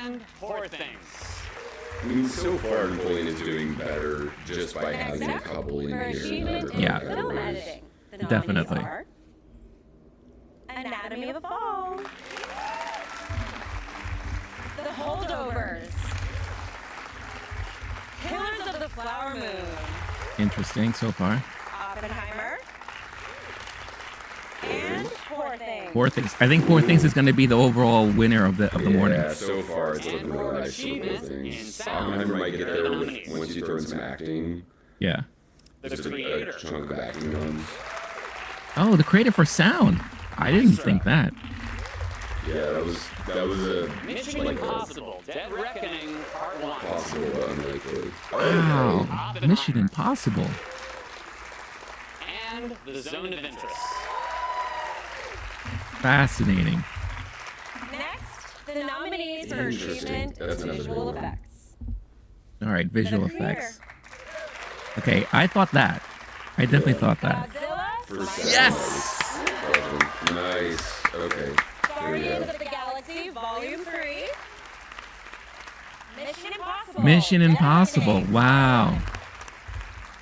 And Poor Things. I mean, so far Napoleon is doing better just by having a couple in for here. achievement in Yeah. film editing. The nominees Definitely. are Anatomy of a Fall, The Holdovers, Killers of the Flower Moon, Interesting so far. Oppenheimer, and Poor Things. Poor Things. I think Poor Things is going to be the overall winner of the morning. Yeah, so far it's looking really nice for the whole thing. Oppenheimer might get there with, once you throw in some acting. Yeah. The Just a creator. chunk of acting ones. Oh, the creator for sound. I didn't think that. Yeah, that was a Mission like Impossible. Dead Reckoning Part 1. possible unlikely. Wow. Mission Impossible. And the Zone of Interest. Fascinating. Next, the nominees for Interesting. achievement That's in another visual good one. effects. All right, visual The creator. effects. Okay, I thought that. I definitely thought that. Godzilla, For Minecraft, Yes! Nice. Okay. Here we Guardians go. of the Galaxy Volume 3, Mission Impossible, Mission Dead Impossible. Reckoning, Wow.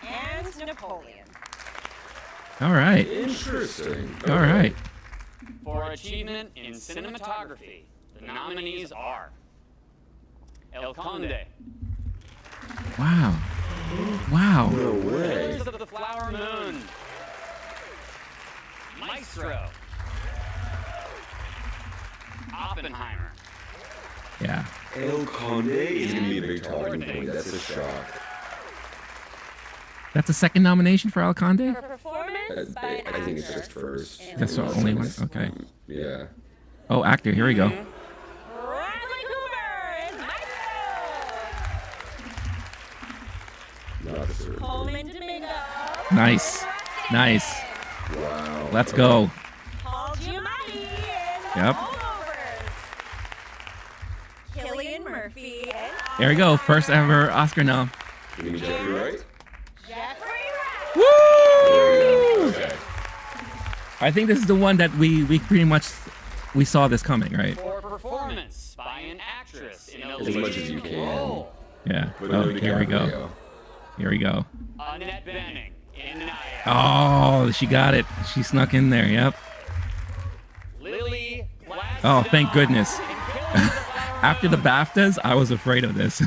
and Napoleon. All right. Interesting. All right. For achievement in cinematography, the nominees are El Conde, Wow. Wow. No way. Killers of the Flower Moon, Maestro, Oppenheimer, Yeah. El Conde is going to be a big talking point. That's a shock. That's the second nomination for Alconde? For performance by an I think it's actor. just first. That's the only one? Okay. Yeah. Oh, actor. Here we go. Bradley Cooper is Maestro. Not certain. Coleman Domingo. Nice. Nice. Wow. Let's go. Paul Giamatti is Yep. Holdovers. Cillian Murphy and There we go. First ever Oscar nom. Give me Jeffrey Wright. Jeffrey Wright. Woo! Okay. I think this is the one that we pretty much we saw this coming, right? for performance by an actress in a As much as you leading can. role, Yeah. With Oh, Leonardo here we go. DiCaprio. Here we go. Annette Bening in Naya. Oh, she got it. She snuck in there. Yep. Lily Oh, thank goodness. After the BAFTAs, I was afraid of this.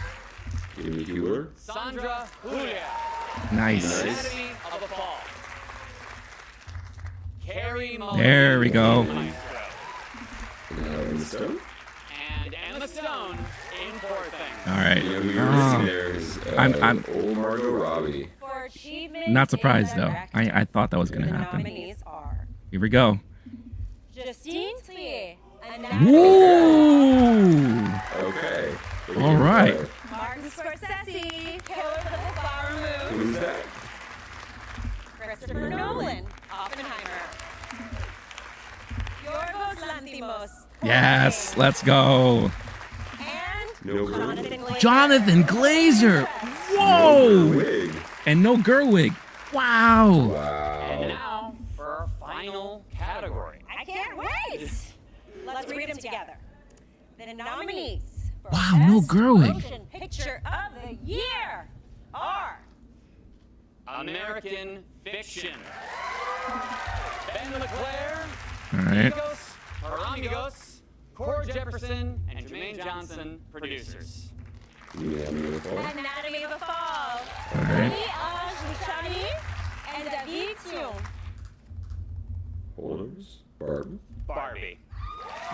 Amy Healer. Sandra Julia. Nice. Anatomy of a Fall. Carrie Mulligan. There we go. Emma Stone. And Emma Stone in Poor Things. All right. Yeah, we were missing there is I'm old Margot Robbie. For achievement not in surprised, though. directing, I thought that was going to the happen. nominees are Here we go. Justine Trier, Woo! Okay. All right. Martin Scorsese, Killers of the Flower Moon, Who's that? Christopher Nolan, Oppenheimer, Yorgos Lanthimos, Yes, let's go. and No Jonathan Glazer. Jonathan Glazer. Whoa! Wig. And no Gerwig. Wow. And Wow. now for our final category. I can't wait. Let's read them together. The nominees for Wow, no Best Gerwig. Motion Picture of the Year are American Fiction. Ben LeClaire, All right. Nikos Paramigos, Core Jefferson, and Jermaine Johnson, producers. Yeah, I'm gonna fall. Anatomy of a Fall, All right. Lee Luciani, and David Sion. Holders. Barb. Barbie.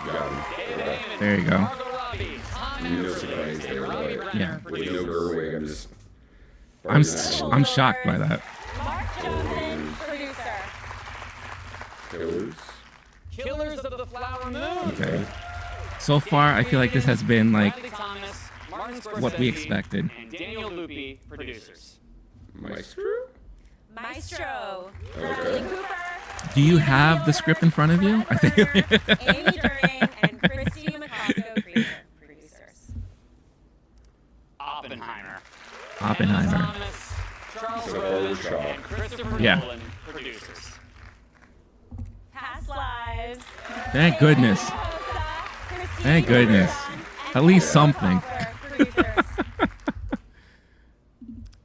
Got him. David Yeah. Heyman, There you go. Margot Robbie, Tom No Anderson, surprise there, and Robbie but Brenner, with no producers. Gerwig, I'm just. I'm shocked by that. Mark Johnson, producer. Killers. Killers of the Flower Moon. Okay. So far, I feel like this has been like Bradley Thomas, Martin what we Scorsese, expected. And Daniel Lupi, producers. Maestro. Maestro, Okay. Bradley Cooper, Do you have the script in front of you? I think. Amy During, and Christy Macosko, producers. Oppenheimer. Oppenheimer. Emma Thomas, Charles So Roden, Photoshop. and Christopher Yeah. Nolan, producers. Past Lives. Thank goodness. Thank goodness. At least something.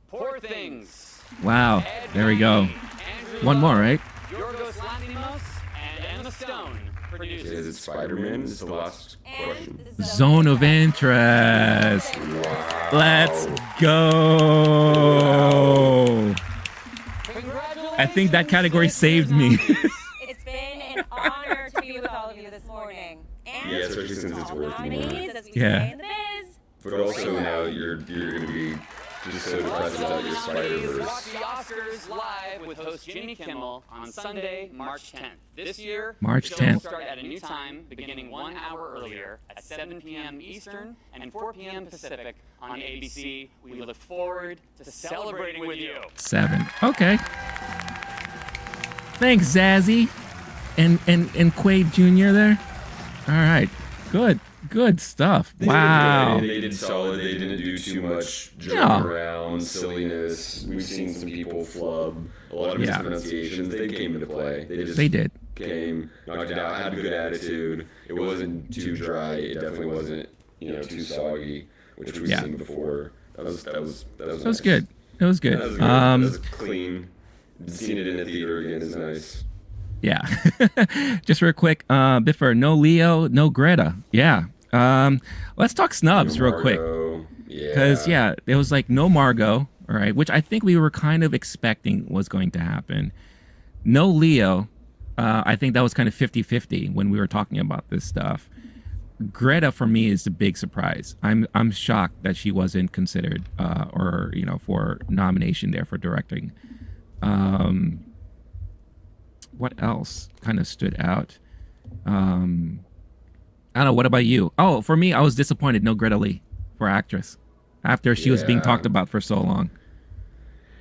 Poor Things. Wow. There we go. Andrew One more, Love, right? Yorgos Lanthimos, and Emma Stone, Is producers. it Spider-Man? Is the last question. Zone of interest. Wow. Let's go. I think that category saved me. It's been an honor to be with all of you this morning. And Yeah, especially since it's all worth more. nominees, as we Yeah. say in the biz. But also now you're gonna be just so depressed about your Watch Spider-Verse. the Oscars live with host Jimmy Kimmel on Sunday, March 10th. This year, March the show will 10th. start at a new time, beginning 1 hour earlier at 7 p.m. Eastern and 4 p.m. Pacific on ABC. We look forward to celebrating with you. 7. Okay. Thanks, Zazzy. And Quaid Jr. there. All right. Good stuff. Wow. They did solid. They didn't do too much joking Yeah. around, silliness. We've seen some people flub a lot of Yeah. mispronunciations. They came into play. They did. Came, knocked it out, had a good attitude. It wasn't too dry. It definitely wasn't, too soggy, which we've Yeah. seen before. That was That was nice. good. It was good. That was good. That was clean. Seeing it in the theater again is nice. Yeah. Just real quick, Biffer, no Leo, no Greta. Yeah. Let's talk snubs real quick. Margot, yeah. Because, yeah, it was like no Margot, all right, which I think we were kind of expecting was going to happen. No Leo. I think that was kind of 50-50 when we were talking about this stuff. Greta, for me, is the big surprise. I'm shocked that she wasn't considered for nomination there for directing. What else kind of stood out? I don't know. What about you? Oh, for me, I was disappointed. No Greta Lee for actress after she was being Yeah. talked about for so long.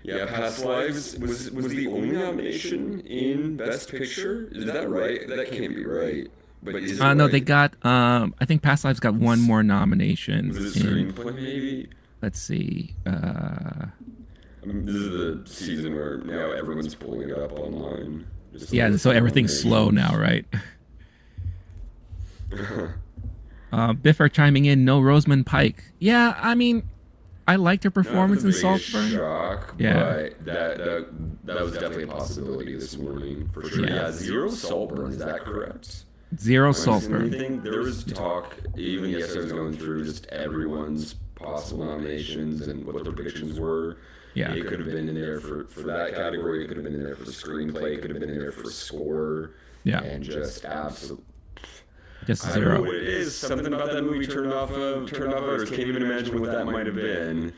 Yeah, Past Lives was the only nomination in Best Picture. Is that right? That can't be right. But is it No, right? they got. I think Past Lives got one more nomination. Was it screenplay maybe? Let's see. This is the season where now everyone's pulling it up online. Just to Yeah, look so for everything's slow now, nominations. right? Biffer chiming in, no Rosamund Pike. Yeah, I mean, I liked her performance in Not the biggest Saltburn. shock, Yeah. but that was definitely a possibility this morning for sure. Yeah. Yeah, 0 Saltburn, is that correct? 0 Am I missing Saltburn. anything? There was talk, even yesterday I was going through just everyone's possible nominations and what their predictions were. Yeah. It could have been in there for that category. It could have been in there for screenplay. It could have been in there for score. Yeah. And just absolutely. Just I don't know 0. what it is. Something about that movie turned off voters. Can't even imagine what that might have been.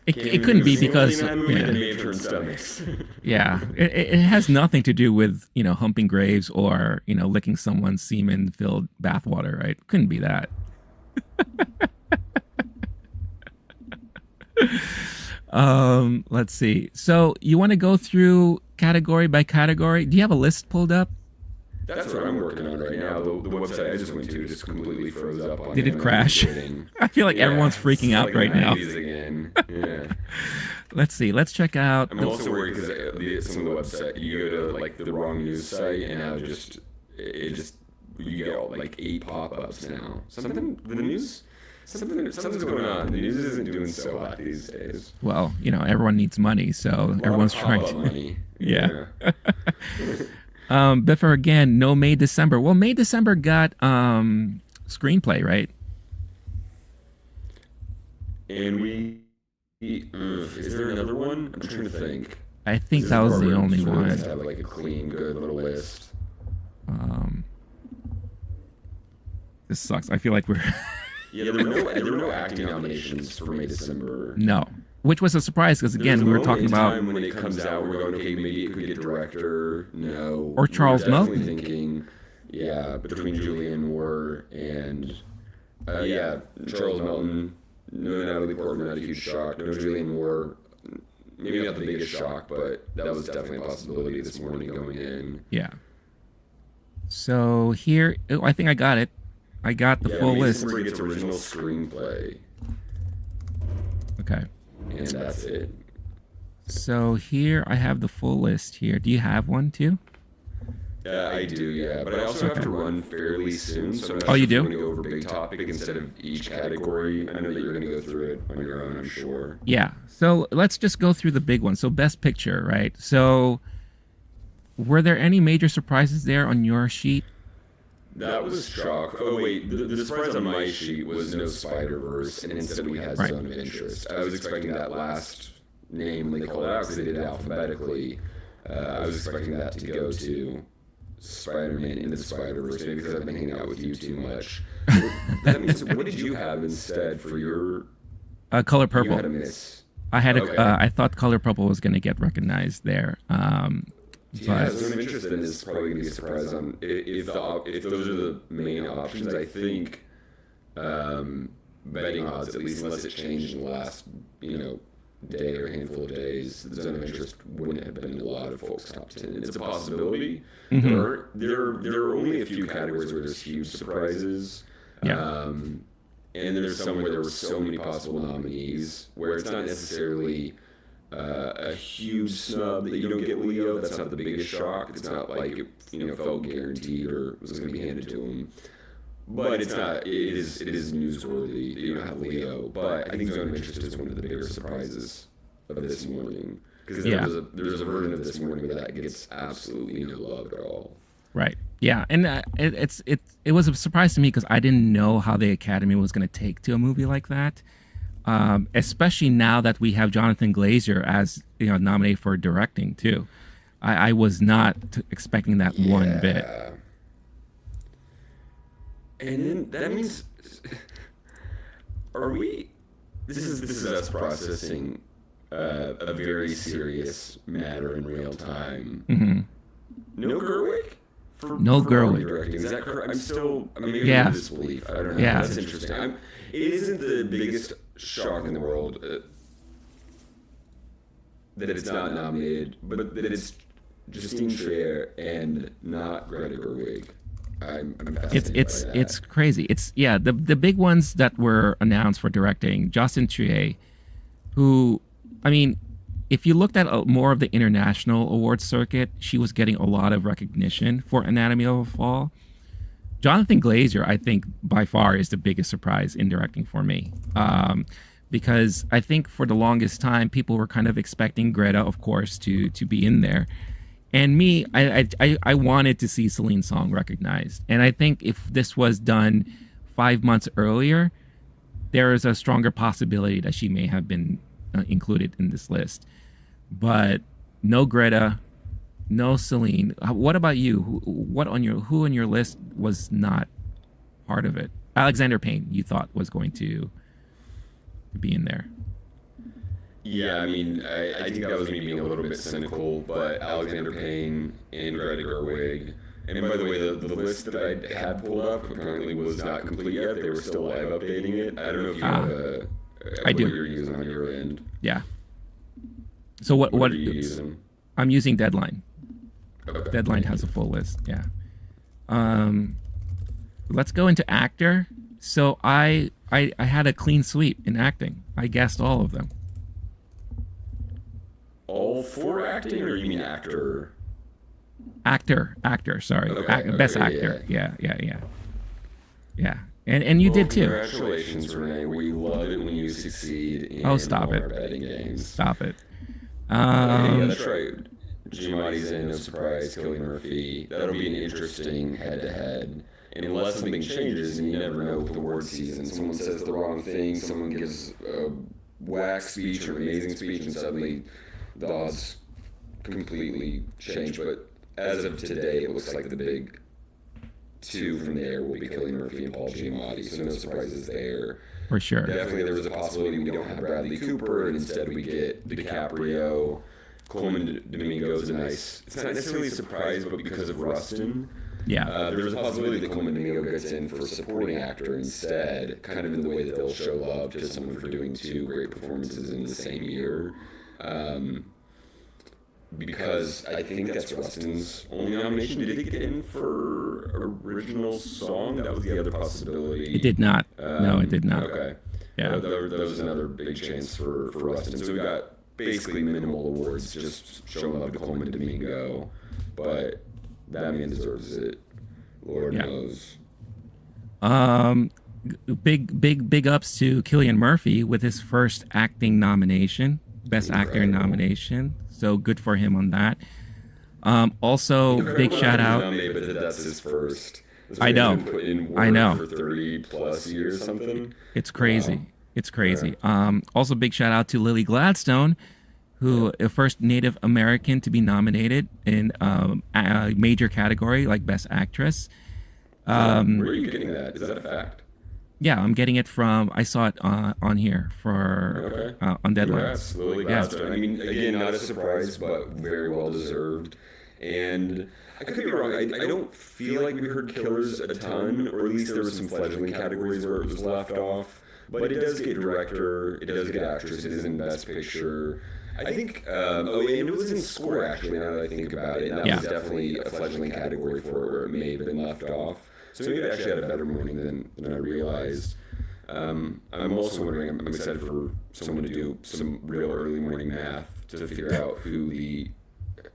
It couldn't be because that movie yeah. that may have turned stomachs. Yeah, it has nothing to do with humping graves or licking someone's semen-filled bathwater, right? Couldn't be that. Let's see. So you want to go through category by category? Do you have a list pulled up? That's what I'm working on right now. The website I just went to just completely froze up on Did me it when I crash? was waiting. I feel like everyone's It's freaking out like right now. 90s again. Yeah. Let's see. Let's check out. I'm also worried because some of the website, you go to like the wrong news site, and now you get all, like 8 pop-ups now. Something's going on. The news isn't doing so hot these days. Well, everyone needs money, so everyone's trying to. Money. Yeah. But for again, no May December. Well, May December got screenplay, right? And is there another one? I'm trying to think. I think that was the only one. Have like a clean, good little list. This sucks. I feel like we're Yeah, there were no acting nominations for May December. no, which was a surprise because again we were talking about when it comes out, we're going, okay, maybe it could get director. No, or Charles Melton. Melton. Thinking, yeah, between Julianne Moore and Charles Melton. No Natalie Portman, not a huge shock. No Julianne Moore, maybe not the biggest shock, but that was definitely a possibility this morning going in. Yeah. So here, I think I got it. I got the full list. December gets original screenplay, Okay. and that's it. So here I have the full list here. Do you have one too? I do, yeah, but I also have to run fairly soon, so I'm not Oh, you sure if do? we're going to go over a big topic instead of each category. I know that you're going to go through it on your own, I'm sure. Yeah. So let's just go through the big ones. So Best Picture, right? So were there any major surprises there on your sheet? That was shock. Oh, wait, the surprise on my sheet was no Spider-Verse, and instead we had Right. Zone of Interest. I was expecting that last name when they called it out, because they did it alphabetically. I was expecting that to go to Spider-Man Into the Spider-Verse, maybe because I've been hanging out with you too much. That means, what did you have instead for your... Color You Purple. had a miss. I had Okay. I thought Color Purple was going to get recognized there. Yeah, But Zone of Interest then is probably going to be a surprise on if those are the main options. I think betting odds, at least unless it changed in the last day or handful of days, the Zone of Interest wouldn't have been in a lot of folks' top 10. It's a possibility. Mhm. There are only a few categories where there's huge surprises. Yeah. And then there's some where there were so many possible nominees where it's not necessarily a huge snub that you don't get Leo. That's not the biggest shock. It's not like it felt guaranteed or was going to be handed to him. But it's not. It is newsworthy that you don't have Leo. But I think Zone of Interest is one of the bigger surprises of this morning because Yeah. there's a version of this morning where that gets absolutely no love at all. right. Yeah, and it was a surprise to me because I didn't know how the Academy was going to take to a movie like that. Especially now that we have Jonathan Glazer as nominated for directing too. I was not expecting that one bit. And then that means, are we? This is us processing a very serious matter in real time. Mm-hmm. No Gerwig? No for Gerwig. directing. Is that correct? I'm maybe Yeah. in disbelief. I don't know. Yeah. That's interesting. It isn't the biggest shock in the world that it's not nominated, but that it's Justine Trier and not Greta Gerwig. I'm fascinated by that. It's crazy. The big ones that were announced for directing, Justin Trier, who, I mean, if you looked at more of the international awards circuit, she was getting a lot of recognition for Anatomy of a Fall. Jonathan Glazer, I think, by far is the biggest surprise in directing for me. because I think for the longest time people were kind of expecting Greta, of course, to be in there. And me, I wanted to see Celine's song recognized. And I think if this was done 5 months earlier, there is a stronger possibility that she may have been included in this list. But no Greta, no Celine. What about you? Who on your list was not part of it? Alexander Payne, you thought was going to be in there. Yeah, I mean, I think that was me being a little bit cynical, but Alexander Payne and Greta Gerwig. And by the way, the list that I had pulled up apparently was not complete yet. They were still live updating it. I don't know if you have what you're using on your end. Yeah. So what are you using? I'm using Deadline. Okay. Deadline has a full list. Yeah. Let's go into actor. So I had a clean sweep in acting. I guessed all of them. All for acting, or you mean actor? Actor. Sorry, Okay, best actor. Yeah. And you did too. Congratulations, Rene. We love it when you succeed in Stop it. our betting games. Stop it. Yeah, that's right. Giamatti's in, no surprise, Cillian Murphy. That'll be an interesting head-to-head. And unless something changes, and you never know with the award season, someone says the wrong thing, someone gives a whack speech or an amazing speech, and suddenly the odds completely change. But as of today, it looks like the big two from there will be Cillian Murphy and Paul Giamatti, so no surprises there. For sure. Definitely there was a possibility we don't have Bradley Cooper, and instead we get DiCaprio. Coleman Domingo's a nice, it's not necessarily a surprise, but because of Rustin, there was a possibility that Coleman Domingo gets in for supporting actor instead, kind of in the way that they'll show love to someone for doing two great performances in the same year. Because I think that's Rustin's only nomination. Did he get in for original song? That was the other possibility. It did not. No, it did not. Okay. Yeah. There was another big chance for Rustin. So we got basically minimal awards, just showing love to Coleman Domingo. But that man deserves it. Lord knows. Big ups to Cillian Murphy with his first acting nomination, Best Actor nomination. So good for him on that. Also, big shout out. But that's his first. I know. I know. For 30 plus years, something. It's crazy. Wow. It's crazy. Also, big shout out to Lily Gladstone, who first Native American to be nominated in a major category like Best Actress. Where are you getting that? Is that a fact? Yeah, I'm getting it from. I saw it on here for on Deadline. Congrats, Lily Gladstone. I mean, again, not a surprise, but very well deserved. And I could be wrong. I don't feel like we heard Killers a ton, or at least there was some fledgling categories where it was left off. But it does get director, it does get actress, it is in Best Picture. I think, and it was in score actually, now that I think about it. And that was definitely a fledgling category for it where it may have been left off. So maybe it actually had a better morning than I realized. I'm also wondering, I'm excited for someone to do some real early morning math to figure out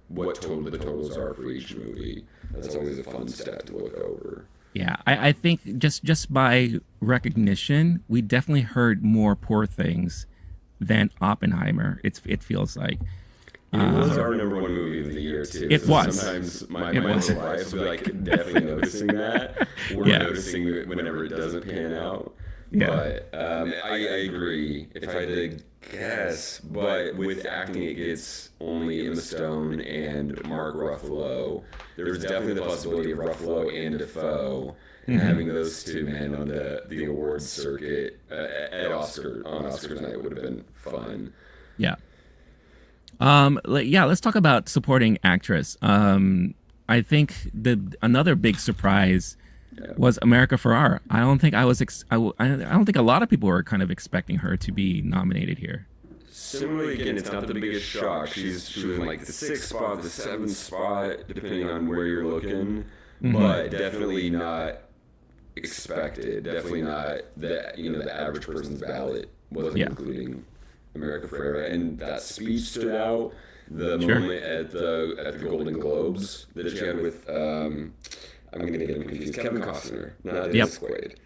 what the totals are for each movie. That's always a fun stat to look over. Yeah, I think just by recognition, we definitely heard more Poor Things than Oppenheimer. It feels like. It was our number one movie of the year too. It was. Sometimes my mental bias will be like definitely noticing that, or noticing it whenever it doesn't pan out. Yeah. But I agree. If I had to guess, but with acting, it gets only Emma Stone and Mark Ruffalo. There's definitely the possibility of Ruffalo and Dafoe, and having those two men on the awards circuit on Oscars night would have been fun. Yeah. Let's talk about supporting actress. I think another big surprise was America Ferrera. I don't think I don't think a lot of people were kind of expecting her to be nominated here. Similarly, again, it's not the biggest shock. She was in like the 6th spot, the 7th spot, depending on where you're looking, but definitely not expected. Definitely not the average person's ballot wasn't including America Ferrera, and that speech stood out. The moment at the Golden Globes that she had with I'm going to get him confused. Kevin Costner, not Dennis Quaid.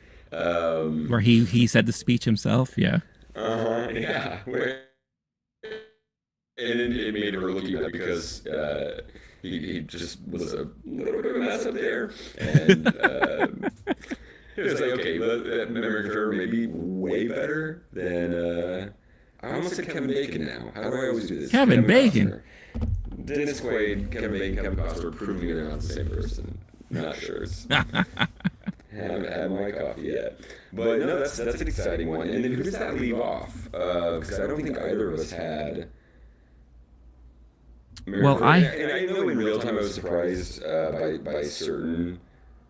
Where he said the speech himself. Yeah. Yeah. And it made her look even because he just was a little bit of a mess up there. And it was like, okay, that American Pharaoh may be way better than. I almost said Kevin Bacon now. How do I always do this? Kevin Bacon. Costner. Dennis Quaid, Kevin Bacon, Kevin Costner, proving they're not the same person. Not sure. Haven't had my coffee yet. But no, that's an exciting one. And then who does that leave off? Because I don't think either of us had. Well, and I know in real time I was surprised by certain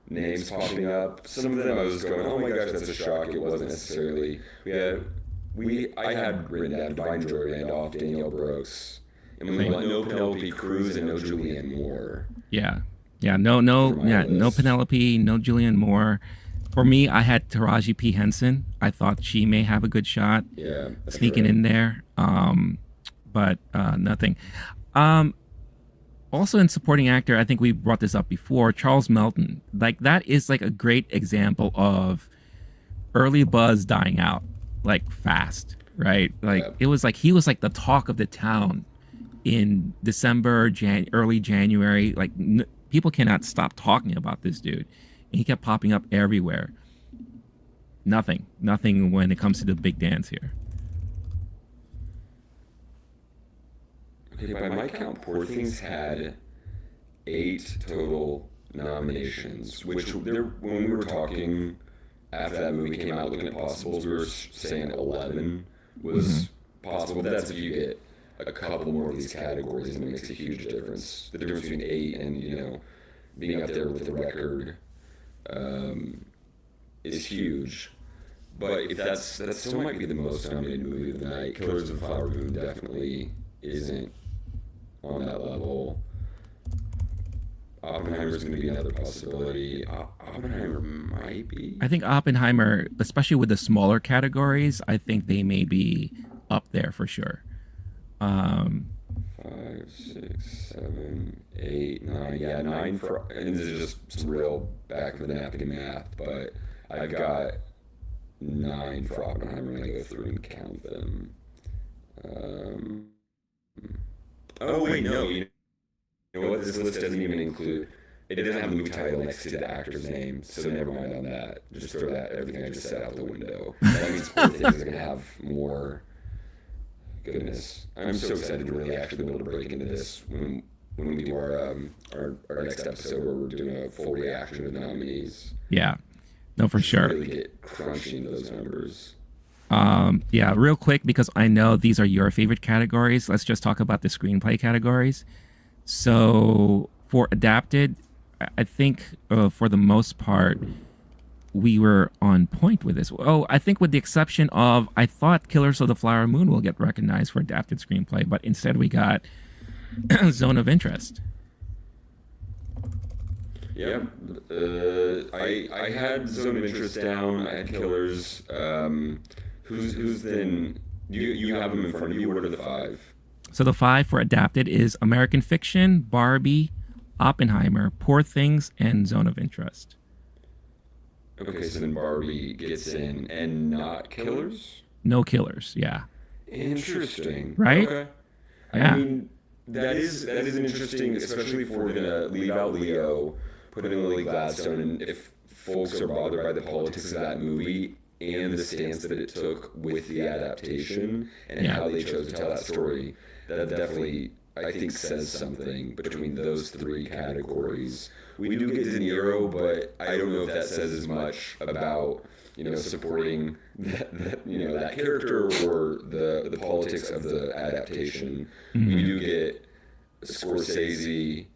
names popping up. Some of them I was going, oh my gosh, that's a shock. It wasn't necessarily. I had written down Divine Joy Randolph, Danielle Brooks, and we went no Penelope Cruz and no Julianne Moore. Yeah, no Penelope, no Julianne Moore. For me, I had Taraji P. Henson. I thought she may have a good shot. Yeah, sneaking in there. But nothing. Also in supporting actor, I think we brought this up before, Charles Melton. Like, that is like a great example of early buzz dying out, like, fast, right? Like, It was like he was like the talk of the town in December, early January. Like, people cannot stop talking about this dude. And he kept popping up everywhere. Nothing when it comes to the big dance here. Okay, by my count, Poor Things had 8 total nominations, which when we were talking after that movie came out looking at possibles, we were saying 11 was possible. But that's if you get a couple more of these categories, and it makes a huge difference. The difference between 8 and, being up there with the record is huge. But if that still might be the most nominated movie of the night. Killers of the Flower Moon definitely isn't on that level. Oppenheimer's going to be another possibility. Oppenheimer might be. I think Oppenheimer, especially with the smaller categories, I think they may be up there for sure. 5, 6, 7, 8, 9. Yeah, 9 for. And this is just some real back of the napkin math, but I've got 9 for Oppenheimer when I go through and count them. Oh wait, no. You know what? This list doesn't even include. It doesn't have a movie title next to the actor's name, so never mind on that. Just throw everything I just said out the window. That means Poor Things are gonna have more. Goodness, I'm so excited to really actually be able to break into this when we do our next episode where we're doing a full reaction of the nominees. Yeah, no, for sure. Really get crunching those numbers. Yeah, real quick, because I know these are your favorite categories. Let's just talk about the screenplay categories. So for adapted, I think for the most part, we were on point with this. Oh, I think with the exception of, I thought Killers of the Flower Moon will get recognized for adapted screenplay, but instead we got Zone of Interest. Yeah, I had Zone of Interest down. I had Killers. Who's then? You have them in front of you. What are the 5? So the 5 for adapted is American Fiction, Barbie, Oppenheimer, Poor Things, and Zone of Interest. Okay, so then Barbie gets in, and not Killers? No Killers, yeah. Interesting. Right? Okay. Yeah. I mean, that is an interesting, especially if we're gonna leave out Leo, put in Lily Gladstone, and if folks are bothered by the politics of that movie and the stance that it took with the adaptation and how they chose to tell that story, that definitely, I think, says something between those 3 categories. We do get De Niro, but I don't know if that says as much about, supporting that character or the politics of the adaptation. Mm-hmm. We do get Scorsese,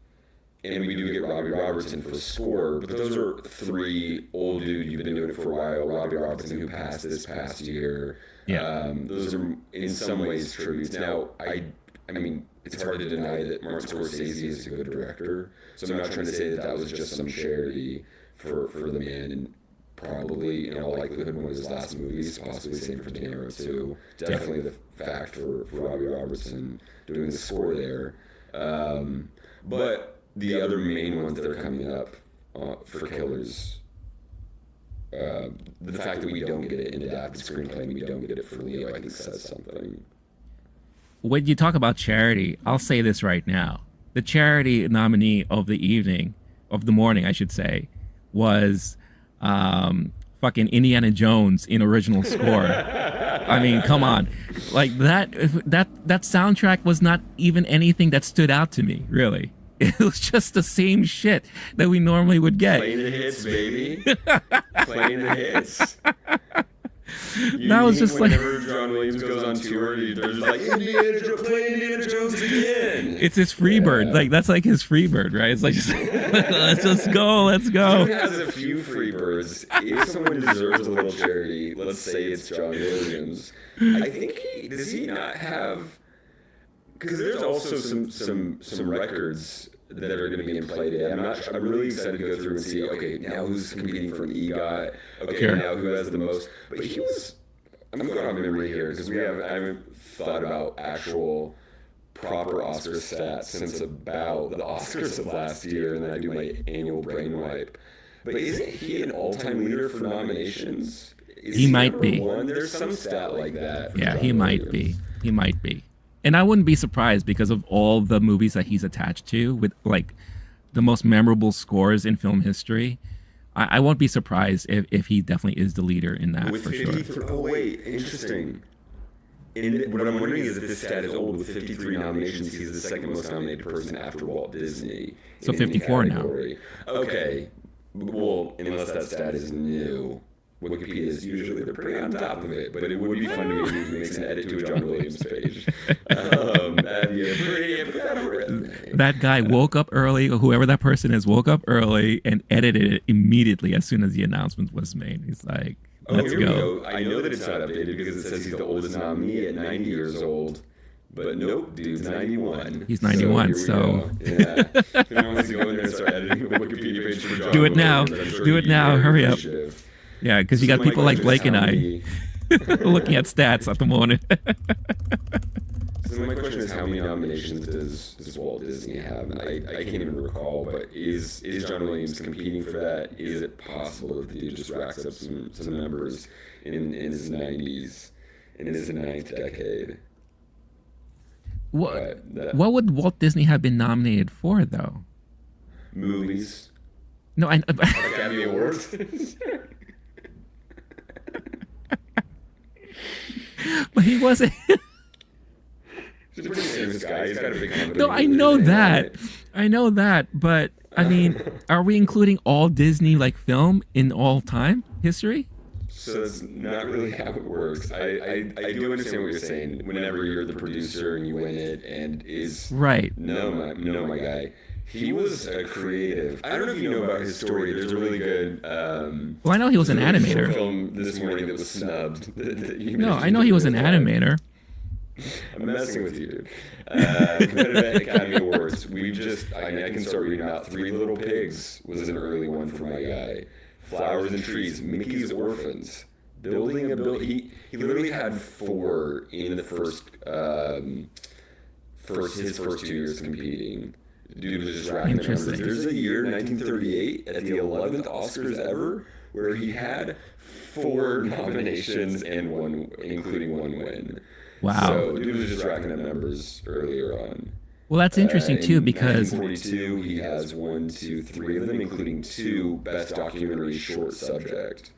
and we do get Robbie Robertson for score, but those are 3 old dude. You've been doing it for a while. Robbie Robertson, who passed this past year. Yeah. Those are in some ways tributes. Now, I mean, it's hard to deny that Martin Scorsese is a good director. So I'm not trying to say that was just some charity for the man, and probably in all likelihood one of his last movies, possibly same for De Niro too. Definitely the fact for Robbie Robertson doing the score there. But the other main ones that are coming up for Killers the fact that we don't get it in adapted screenplay and we don't get it for Leo, I think says something. When you talk about charity, I'll say this right now. The charity nominee of the morning, I should say, was fucking Indiana Jones in original score. I mean, come on. Like that soundtrack was not even anything that stood out to me, really. It was just the same shit that we normally would get. Playing the hits, baby. Playing the hits. That was just like whenever John Williams goes on tour, they're just like play Indiana Jones again. It's his Freebird. Like that's like his Freebird, right? It's like let's just go. He has a few Freebirds. If someone deserves a little charity, let's say it's John Williams. I think does he not have? Because there's also some records that are going to be in play today. I'm really excited to go through and see. Okay, now who's competing for an EGOT? Okay, sure. Now who has the most? But he was. I'm going off memory here because I haven't thought about actual proper Oscar stats since about the Oscars of last year, and then I do my annual brain wipe. But isn't he an all-time leader for nominations? He might be. There's some stat like that. Yeah, he might be. He might be. And I wouldn't be surprised because of all the movies that he's attached to with like the most memorable scores in film history. I won't be surprised if he definitely is the leader in that for sure. Oh, wait, interesting. What I'm wondering is if this stat is old. With 53 nominations, he's the second most nominated person after Walt Disney. So 54 now. Okay. Well, unless that stat is new. Wikipedia is usually they're pretty on top of it, but it would be fun to me if he makes an edit to a John Williams page. That'd be put that on a resume. That guy woke up early, or whoever that person is, woke up early and edited it immediately as soon as the announcement was made. He's like, "Let's go." I know that it's not updated because it says he's the oldest nominee at 90 years old. But nope, dude's 91. He's 91, so. Yeah. If anyone wants to go in there and start editing the Wikipedia page for John Do it now. Do it now. Hurry up. Yeah, because you got people like Blake and I looking at stats at the moment. So my question is, how many nominations does Walt Disney have? And I can't even recall, but is John Williams competing for that? Is it possible that the dude just racks up some numbers in his 90s, in his 9th decade? What would Walt Disney have been nominated for, though? Movies. No, Academy Awards. But he wasn't. He's a pretty famous guy. He's got a big company. No, I know that. I know that. But I mean, are we including all Disney like film in all time history? So that's not really how it works. I do understand what you're saying. Whenever you're the producer and you win it, and is right. No, my guy. He was a creative. I don't know if you know about his story. There's a really good. Well, I know he was an animator. Film this morning that was snubbed. No, I know he was an animator. I'm messing with you, dude. Competitive Academy Awards. I can start reading out. Three Little Pigs was an early one for my guy. Flowers and Trees, Mickey's Orphans, Building a Building. He literally had 4 in the his first 2 years competing. Dude was just racking the numbers. There's a year, 1938, at the 11th Oscars ever, where he had 4 nominations and including 1 win. Wow. So dude was just racking up numbers earlier on. Well, that's interesting too, because 1942 he has 1, 2, 3 of them, including 2 Best Documentary Short Subject.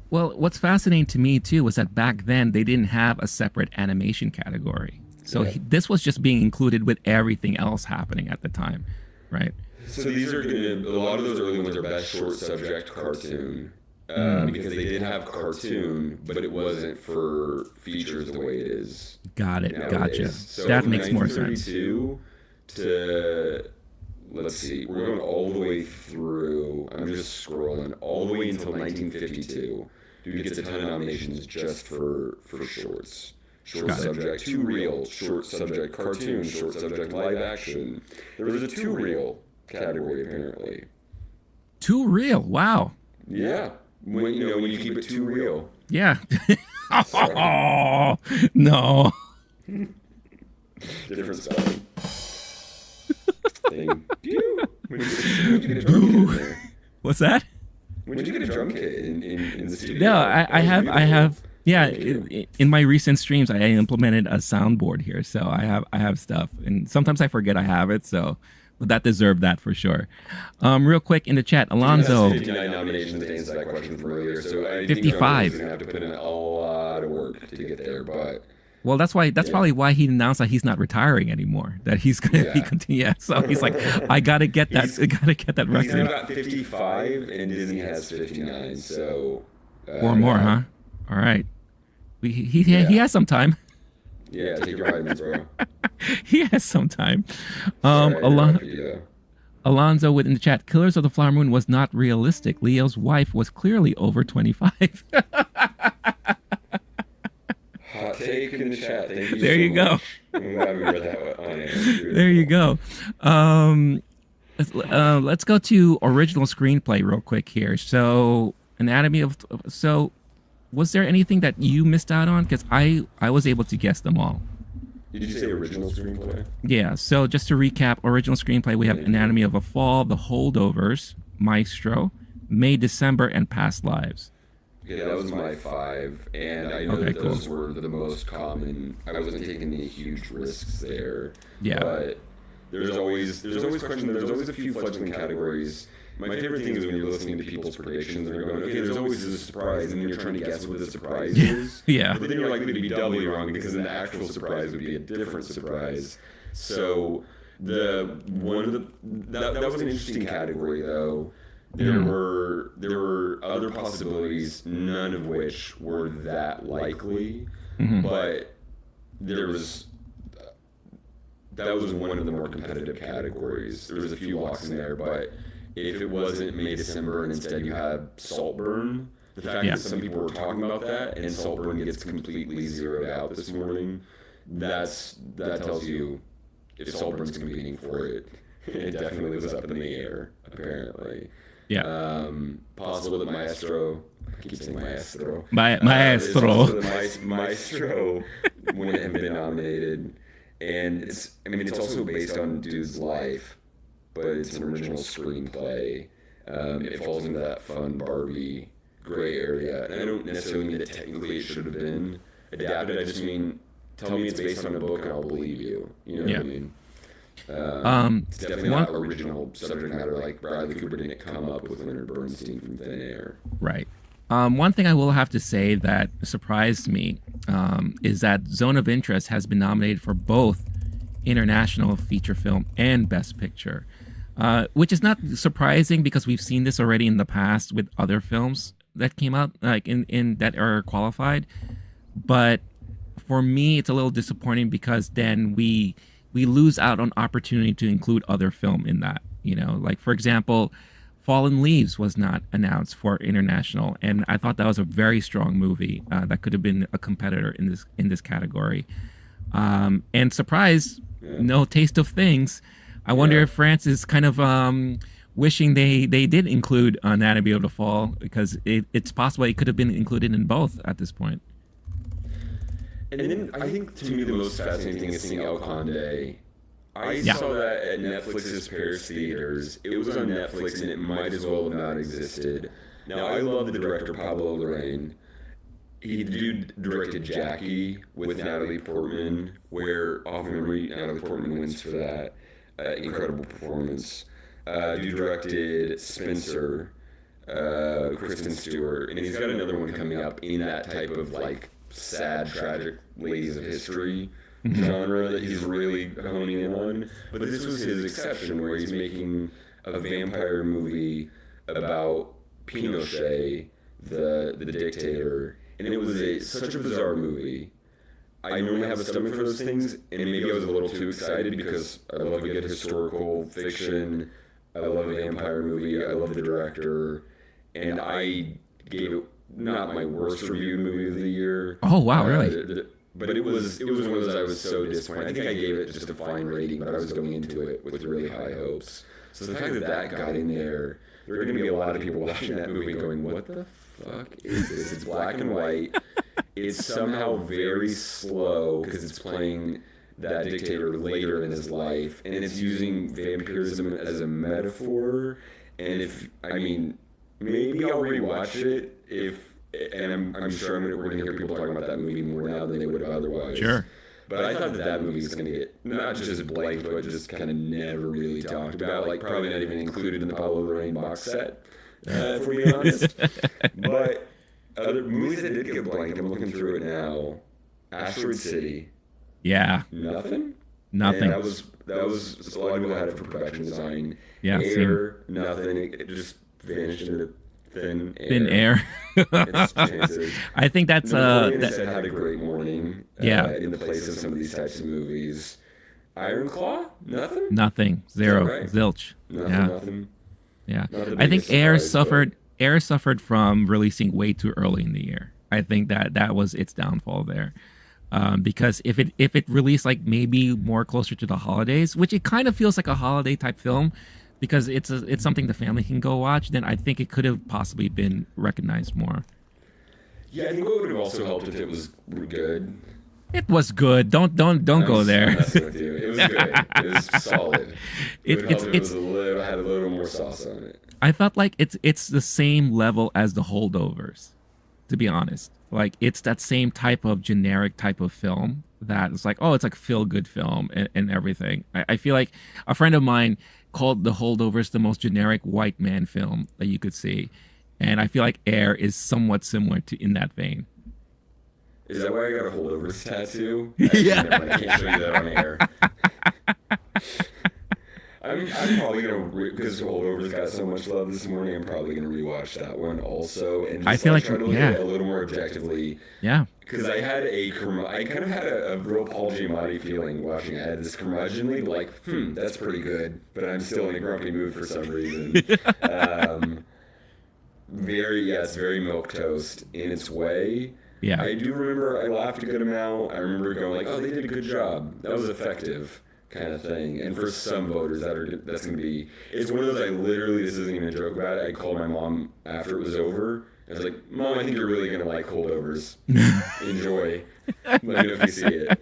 Well, what's fascinating to me too was that back then they didn't have a separate animation category, so this was just being included with everything else happening at the time, right? So these are a lot of those early ones are Best Short Subject Cartoon. Because they did have cartoon, but it wasn't for features the way it is. Got it. Nowadays. Gotcha. So that makes more sense. 1932 to, let's see, we're going all the way through, I'm just scrolling, all the way until 1952. Dude gets a ton of nominations just for shorts. Short subject, 2 reel, short subject cartoon, short subject live action. There was a 2 reel category apparently. 2 reel, wow. Yeah. When you keep it too real. Yeah. Oh, no. Different spelling. Thank you. What's that? When When did you get a drum kit in the studio? No, I have. Yeah, in my recent streams, I implemented a soundboard here, so I have stuff, and sometimes I forget I have it. So that deserved that for sure. Real quick in the chat, Alonzo. 59 nominations to answer that question from earlier, so I 55. think going to have to put in a lot of work to get there, but. Well, that's probably why he announced that he's not retiring anymore. That he's gonna be continue. Yeah, so he's like, I gotta get that. I gotta get that record. He's now got 55, and Disney has 59. So. 4 more, huh? All right. He has some time. Yeah, take your vitamins, bro. He has some time. Alonzo within the chat, Killers of the Flower Moon was not realistic. Leo's wife was clearly over 25. Hot take in the chat. Thank you. There you go. I'm glad we read that on air. There you go. Let's go to original screenplay real quick here. So, was there anything that you missed out on? Because I was able to guess them all. Did you say original screenplay? Yeah. So just to recap, original screenplay, we have Anatomy of a Fall, The Holdovers, Maestro, May, December, and Past Lives. Yeah, that was my 5, and I know that those were the most common. I wasn't taking any huge risks there. Yeah. But there's always questions. There's always a few fledgling categories. My favorite thing is when you're listening to people's predictions and you're going, okay, there's always a surprise, and then you're trying to guess what the surprise is. Yeah. But then you're likely to be doubly wrong because then the actual surprise would be a different surprise. So that was an interesting category though. There were other possibilities, none of which were that likely, but that was one of the more competitive categories. There was a few locks in there, but if it wasn't May, December, and instead you had Saltburn, the fact that some people were talking about that and Saltburn gets completely zeroed out this morning, that tells you if Saltburn's competing for it, it definitely was up in the air, apparently. Yeah. Possible that Maestro. I keep saying Maestro. Maestro. Maestro wouldn't have been nominated, and it's also based on dude's life, but it's an original screenplay. It falls into that fun Barbie gray area, and I don't necessarily mean that technically it should have been adapted. I just mean tell me it's based on a book, and I'll believe you. You know what I mean? It's definitely not original subject matter like Bradley Cooper didn't come up with Leonard Bernstein from thin air. Right. One thing I will have to say that surprised me is that Zone of Interest has been nominated for both International Feature Film and Best Picture, which is not surprising because we've seen this already in the past with other films that came out like in that are qualified. But for me, it's a little disappointing because then we lose out on opportunity to include other film in that. You know, like for example, Fallen Leaves was not announced for international, and I thought that was a very strong movie that could have been a competitor in this category. And surprise, no Taste of Things. I wonder if France is kind of wishing they did include Anatomy of the Fall, because it's possible it could have been included in both at this point. And then I think to me the most fascinating thing is seeing El Conde. I saw that at Netflix's Paris theaters. It was on Netflix and it might as well have not existed. Now I love the director Pablo Larraín. The dude directed Jackie with Natalie Portman, where off memory Natalie Portman wins for that incredible performance. Dude directed Spencer, Kristen Stewart, and he's got another one coming up in that type of like sad, tragic ladies of history genre that he's really honing in on. But this was his exception, where he's making a vampire movie about Pinochet, the dictator, and it was such a bizarre movie. I normally have a stomach for those things, and maybe I was a little too excited because I love a good historical fiction. I love a vampire movie. I love the director, and I gave it not my worst reviewed movie of the year. Oh wow, really? But it was one of those I was so disappointed. I think I gave it just a fine rating, but I was going into it with really high hopes. So the fact that got in there are going to be a lot of people watching that movie going, what the fuck is this? It's black and white. It's somehow very slow because it's playing that dictator later in his life, and it's using vampirism as a metaphor. And maybe I'll rewatch it and I'm sure we're gonna hear people talking about that movie more now than they would have otherwise. Sure. But I thought that movie was gonna get not just blanked, but just kind of never really talked about. Like probably not even included in the Pablo Larraín box set, if we're being honest. But other movies that did get blanked, I'm looking through it now. Asteroid City. Yeah. Nothing. And that was a lot of people had it for production design. Yeah. Air. Nothing. It just vanished into thin air. Its chances. I think that's said had a great morning. Yeah. In the place of some of these types of movies. Iron Claw. Nothing. Zero. Right? Zilch. Nothing. Yeah. I think Air suffered. But... Air suffered from releasing way too early in the year. I think that was its downfall there. Because if it released like maybe more closer to the holidays, which it kind of feels like a holiday type film, because it's something the family can go watch, then I think it could have possibly been recognized more. Yeah, I think what would have also helped if it was good. It was good. Don't go there. I'm messing with you. It was good. It was solid. It had a little more sauce on it. I felt like it's the same level as The Holdovers, to be honest. Like it's that same type of generic type of film that it's like, oh, it's like a feel-good film and everything. I feel like a friend of mine called The Holdovers the most generic white man film that you could see. And I feel like Air is somewhat similar to in that vein. Is that why I got a Holdovers tattoo? Yeah. I can't show you that on air. I'm probably gonna because Holdovers got so much love this morning. I'm probably gonna rewatch that one also, and just I feel like try to look at it a little more objectively. Yeah, because I kind of had a real Paul Giamatti feeling watching it. I had this curmudgeonly, like, that's pretty good, but I'm still in a grumpy mood for some reason. It's very milquetoast in its way. Yeah, I do remember I laughed a good amount. I remember going like, oh, they did a good job. That was effective. Kind of thing, and for some voters that's gonna be. It's one of those this isn't even a joke about it. I called my mom after it was over. I was like, Mom, I think you're really gonna like Holdovers. Enjoy. Let me know if you see it.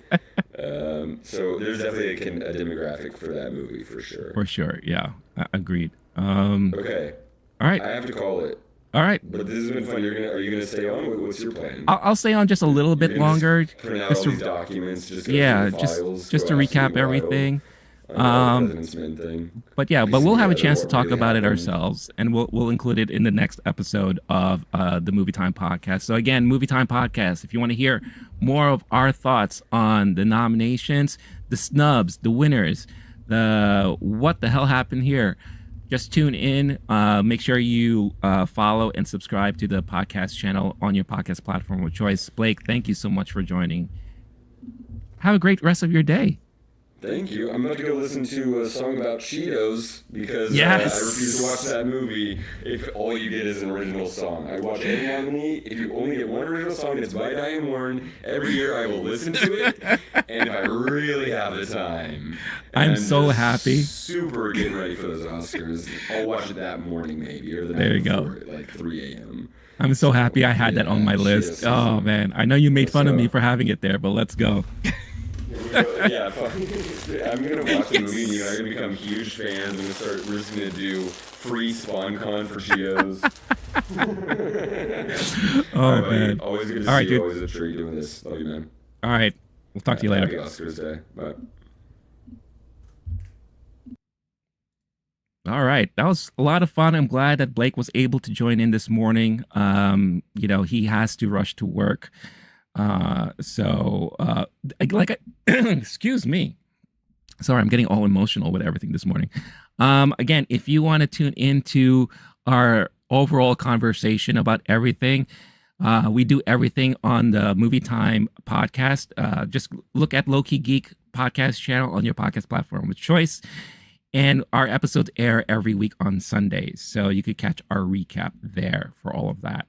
So there's definitely a demographic for that movie for sure. For sure, yeah, agreed. Okay. All right. I have to call it. All right. But this has been fun. Are you gonna stay on? What's your plan? I'll stay on just a little bit longer. Print out all these documents. Just to recap everything. But we'll have a chance to talk about it ourselves, and we'll include it in the next episode of the MovieTime podcast. So again, MovieTime podcast. If you want to hear more of our thoughts on the nominations, the snubs, the winners, the what the hell happened here, just tune in. Make sure you follow and subscribe to the podcast channel on your podcast platform of choice. Blake, thank you so much for joining. Have a great rest of your day. Thank you. I'm about to go listen to a song about Cheetos because I refuse to watch that movie if all you get is an original song. I watch every nominee. If you only get one original song, it's by Diane Warren. Every year I will listen to it, and if I really have the time, I'm so happy. Super getting ready for those Oscars. I'll watch it that morning maybe, or the night there you before, go. At like 3 a.m. I'm so happy I had that on my list. Oh man, I know you made fun of me for having it there, but let's go. Yeah, I'm gonna watch the movie and you and I are gonna become huge fans. We're just gonna do free SpawnCon for Cheetos. Oh man. Always good to see you. Always a treat doing this. Love you, man. All right. We'll talk to you later. Happy Oscars Day. Bye. All right. That was a lot of fun. I'm glad that Blake was able to join in this morning. He has to rush to work. Excuse me. Sorry, I'm getting all emotional with everything this morning. Again, if you want to tune into our overall conversation about everything, we do everything on the MovieTime podcast. Just look at Low Key Geek podcast channel on your podcast platform of choice. And our episodes air every week on Sundays. So you could catch our recap there for all of that.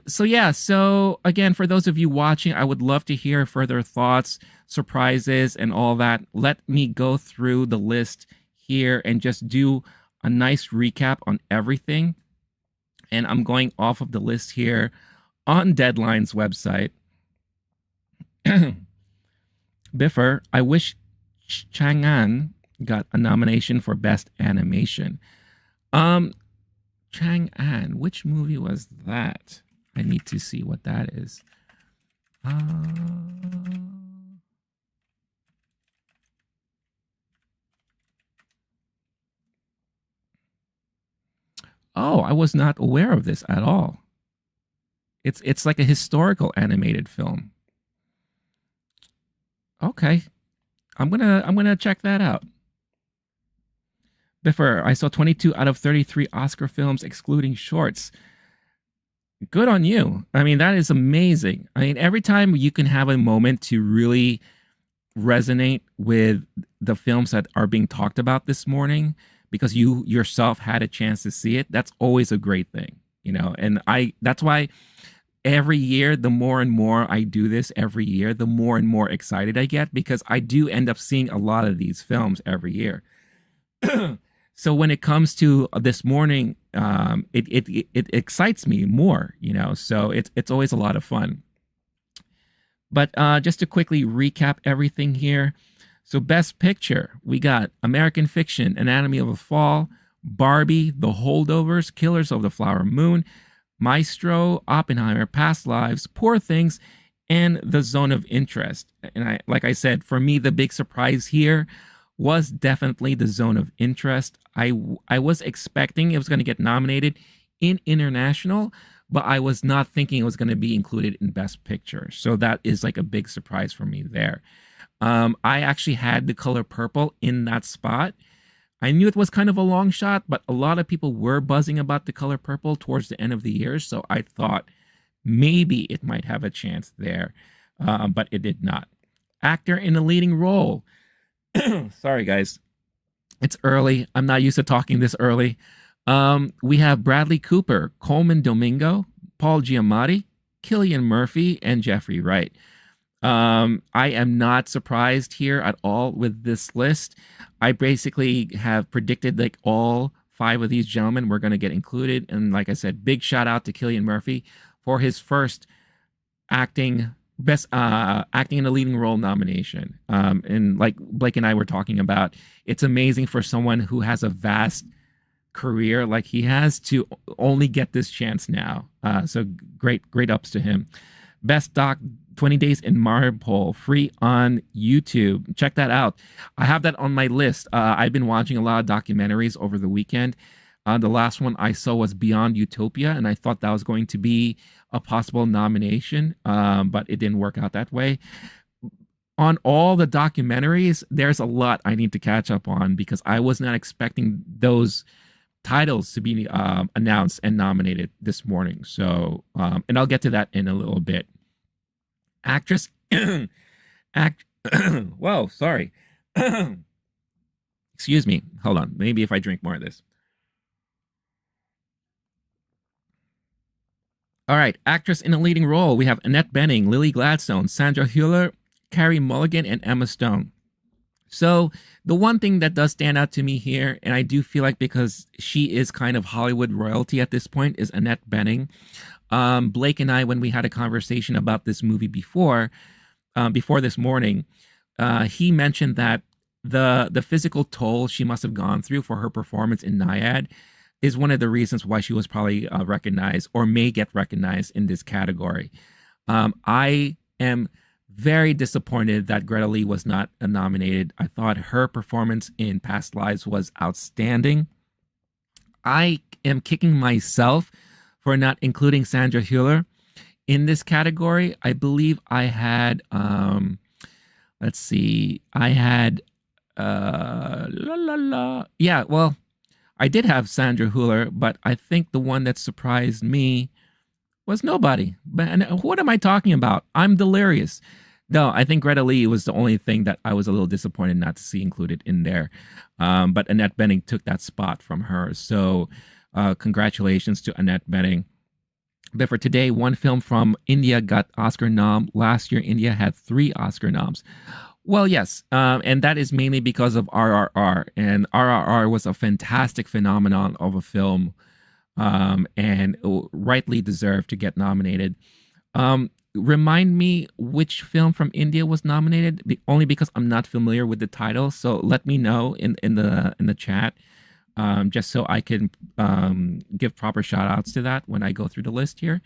So again, for those of you watching, I would love to hear further thoughts, surprises, and all that. Let me go through the list here and just do a nice recap on everything. And I'm going off of the list here on Deadline's website. Biffer, I wish Chang'an got a nomination for Best Animation. Chang'an. Which movie was that? I need to see what that is. Oh, I was not aware of this at all. It's like a historical animated film. Okay, I'm gonna check that out. Biffer, I saw 22 out of 33 Oscar films, excluding shorts. Good on you. I mean, that is amazing. I mean, every time you can have a moment to really resonate with the films that are being talked about this morning because you yourself had a chance to see it, that's always a great thing, you know. And that's why every year, the more and more I do this every year, the more and more excited I get, because I do end up seeing a lot of these films every year. So when it comes to this morning, it excites me more, you know. So it's always a lot of fun. But just to quickly recap everything here. So Best Picture, we got American Fiction, Anatomy of a Fall, Barbie, The Holdovers, Killers of the Flower Moon, Maestro, Oppenheimer, Past Lives, Poor Things, and The Zone of Interest. And like I said, for me, the big surprise here was definitely The Zone of Interest. I was expecting it was going to get nominated in international, but I was not thinking it was going to be included in Best Picture. So that is like a big surprise for me there. I actually had The Color Purple in that spot. I knew it was kind of a long shot, but a lot of people were buzzing about The Color Purple towards the end of the year. So I thought maybe it might have a chance there, but it did not. Actor in a leading role. Sorry, guys. It's early. I'm not used to talking this early. We have Bradley Cooper, Coleman Domingo, Paul Giamatti, Cillian Murphy, and Jeffrey Wright. I am not surprised here at all with this list. I basically have predicted like all 5 of these gentlemen were going to get included. And like I said, big shout out to Cillian Murphy for his first acting in a leading role nomination. And like Blake and I were talking about, it's amazing for someone who has a vast career like he has to only get this chance now. So great ups to him. Best Doc, 20 Days in Maripol, free on YouTube. Check that out. I have that on my list. I've been watching a lot of documentaries over the weekend. The last one I saw was Beyond Utopia, and I thought that was going to be a possible nomination, but it didn't work out that way. On all the documentaries, there's a lot I need to catch up on because I was not expecting those titles to be announced and nominated this morning. So, and I'll get to that in a little bit. Actress, whoa, sorry. Excuse me. Hold on. Maybe if I drink more of this. All right. Actress in a leading role. We have Annette Bening, Lily Gladstone, Sandra Hüller, Carey Mulligan, and Emma Stone. So the one thing that does stand out to me here, and I do feel like because she is kind of Hollywood royalty at this point, is Annette Bening. Blake and I, when we had a conversation about this movie before this morning, he mentioned that the physical toll she must have gone through for her performance in Naiad is one of the reasons why she was probably recognized or may get recognized in this category. I am very disappointed that Greta Lee was not nominated. I thought her performance in Past Lives was outstanding. I am kicking myself for not including Sandra Hüller in this category. I believe I had, let's see, I had, yeah, well, I did have Sandra Hüller, but I think the one that surprised me was nobody. And what am I talking about? I'm delirious. No, I think Greta Lee was the only thing that I was a little disappointed not to see included in there. But Annette Bening took that spot from her. So congratulations to Annette Bening. But for today, one film from India got Oscar nom. Last year, India had 3 Oscar noms. Well, yes, and that is mainly because of RRR. And RRR was a fantastic phenomenon of a film and rightly deserved to get nominated. Remind me which film from India was nominated, only because I'm not familiar with the title. So let me know in the chat just so I can give proper shout outs to that when I go through the list here.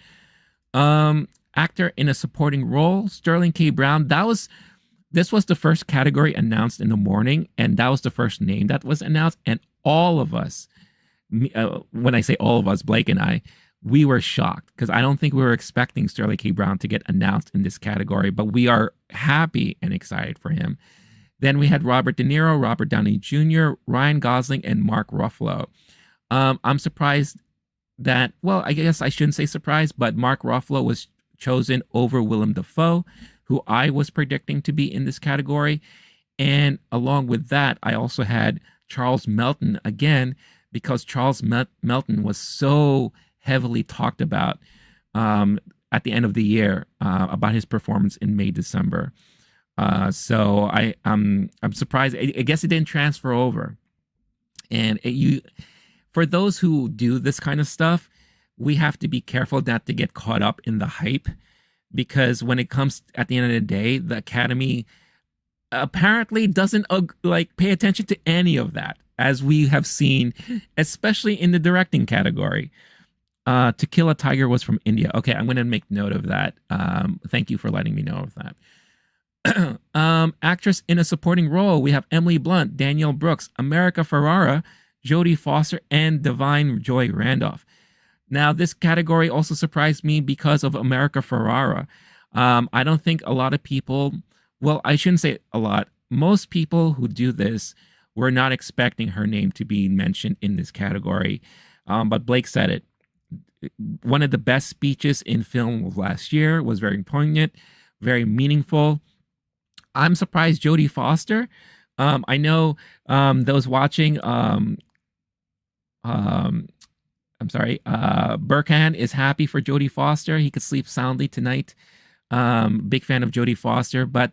Actor in a supporting role, Sterling K. Brown. This was the first category announced in the morning, and that was the first name that was announced. And all of us, when I say all of us, Blake and I, we were shocked because I don't think we were expecting Sterling K. Brown to get announced in this category, but we are happy and excited for him. Then we had Robert De Niro, Robert Downey Jr., Ryan Gosling, and Mark Ruffalo. I'm surprised that, well, I guess I shouldn't say surprised, but Mark Ruffalo was chosen over Willem Dafoe, who I was predicting to be in this category. And along with that, I also had Charles Melton again, because Charles Melton was so heavily talked about at the end of the year about his performance in May, December. So I'm surprised. I guess it didn't transfer over. And for those who do this kind of stuff, we have to be careful not to get caught up in the hype, because when it comes at the end of the day, the Academy apparently doesn't pay attention to any of that, as we have seen, especially in the directing category. To Kill a Tiger was from India. Okay, I'm going to make note of that. Thank you for letting me know of that. Actress in a supporting role, we have Emily Blunt, Danielle Brooks, America Ferrara, Jodie Foster, and Divine Joy Randolph. Now, this category also surprised me because of America Ferrara. I don't think a lot of people, well, I shouldn't say a lot. Most people who do this were not expecting her name to be mentioned in this category. But Blake said it. One of the best speeches in film of last year, was very poignant, very meaningful. I'm surprised Jodie Foster. I know those watching, Burkhan is happy for Jodie Foster. He could sleep soundly tonight. Big fan of Jodie Foster. But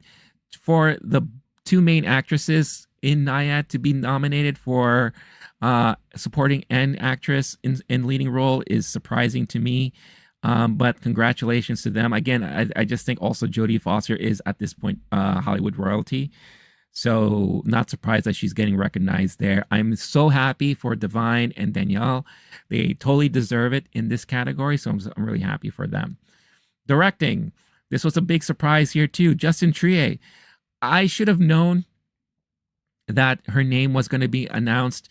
for the two main actresses in Naiad to be nominated for supporting and actress in leading role is surprising to me. But congratulations to them. Again, I just think also Jodie Foster is at this point Hollywood royalty. So not surprised that she's getting recognized there. I'm so happy for Divine and Danielle. They totally deserve it in this category. So I'm really happy for them. Directing. This was a big surprise here too. Justin Trier. I should have known that her name was going to be announced.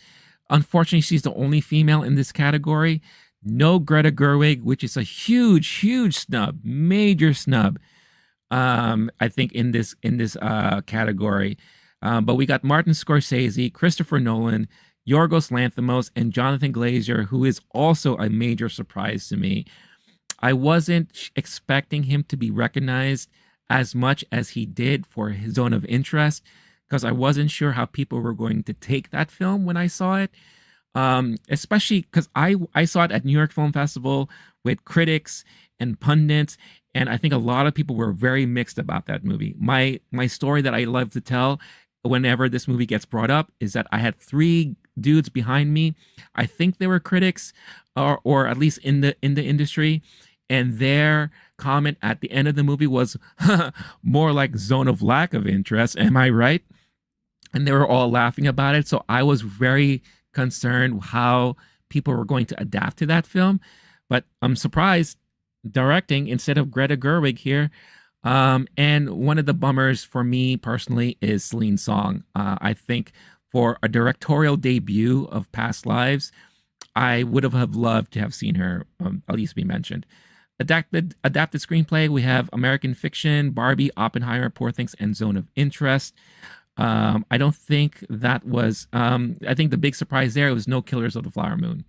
Unfortunately, she's the only female in this category. No Greta Gerwig, which is a huge snub, major snub. I think in this category. But we got Martin Scorsese, Christopher Nolan, Yorgos Lanthimos, and Jonathan Glazer, who is also a major surprise to me. I wasn't expecting him to be recognized as much as he did for his Zone of Interest, because I wasn't sure how people were going to take that film when I saw it. Especially because I saw it at New York Film Festival with critics and pundits, and I think a lot of people were very mixed about that movie. My story that I love to tell whenever this movie gets brought up is that I had three dudes behind me. I think they were critics, or at least in the industry, and their comment at the end of the movie was more like Zone of Lack of Interest. Am I right? And they were all laughing about it. So I was very concerned how people were going to adapt to that film. But I'm surprised directing instead of Greta Gerwig here. And one of the bummers for me personally is Celine Song. I think for a directorial debut of Past Lives, I would have loved to have seen her at least be mentioned. Adapted screenplay, we have American Fiction, Barbie, Oppenheimer, Poor Things, and Zone of Interest. I don't think that was, I think the big surprise there was no Killers of the Flower Moon.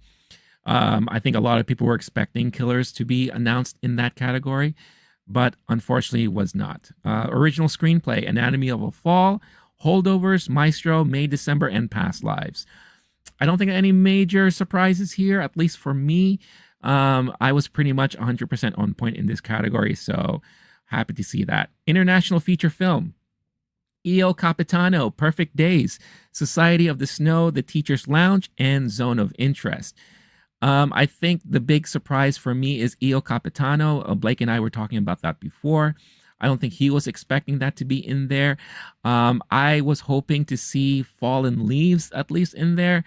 I think a lot of people were expecting Killers to be announced in that category, but unfortunately was not. Original screenplay, Anatomy of a Fall, Holdovers, Maestro, May, December, and Past Lives. I don't think any major surprises here, at least for me. I was pretty much 100% on point in this category, so happy to see that. International feature film. Il Capitano, Perfect Days, Society of the Snow, The Teacher's Lounge, and Zone of Interest. I think the big surprise for me is Il Capitano. Blake and I were talking about that before. I don't think he was expecting that to be in there. I was hoping to see Fallen Leaves at least in there.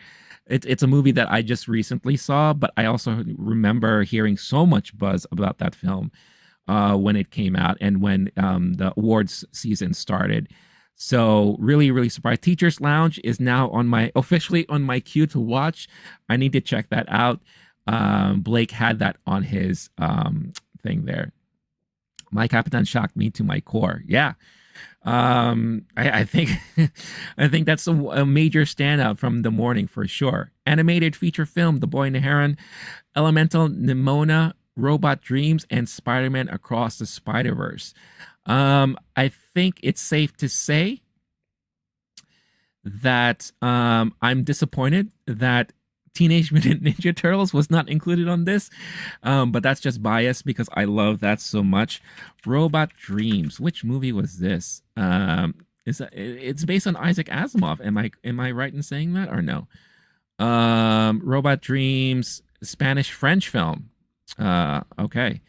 It's a movie that I just recently saw, but I also remember hearing so much buzz about that film when it came out and when the awards season started. So really, really surprised. Teachers Lounge is now officially on my queue to watch. I need to check that out. Blake had that on his thing there. My Capitan shocked me to my core. Yeah. I think I think that's a major standout from the morning for sure. Animated feature film: The Boy and the Heron, Elemental, Nimona, Robot Dreams, and Spider-Man Across the Spider-Verse. I think it's safe to say that I'm disappointed that Teenage Mutant Ninja Turtles was not included on this, but that's just bias because I love that so much. Robot Dreams, which movie was this? It's based on Isaac Asimov. Am I right in saying that or no? Robot Dreams, Spanish-French film. Okay.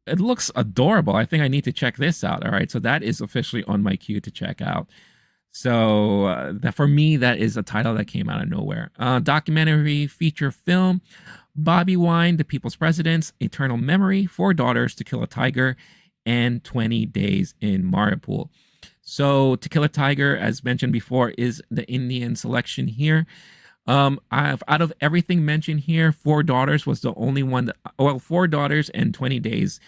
It looks adorable. I think I need to check this out. All right, so that is officially on my queue to check out. So that for me, that is a title that came out of nowhere. Documentary feature film: Bobby Wine, The People's Presidents, Eternal Memory, 4 Daughters, To Kill a Tiger, and 20 Days in Mariupol. So To Kill a Tiger, as mentioned before, is the Indian selection here. Out of everything mentioned here, 4 Daughters was the only one that, 4 Daughters and 20 Days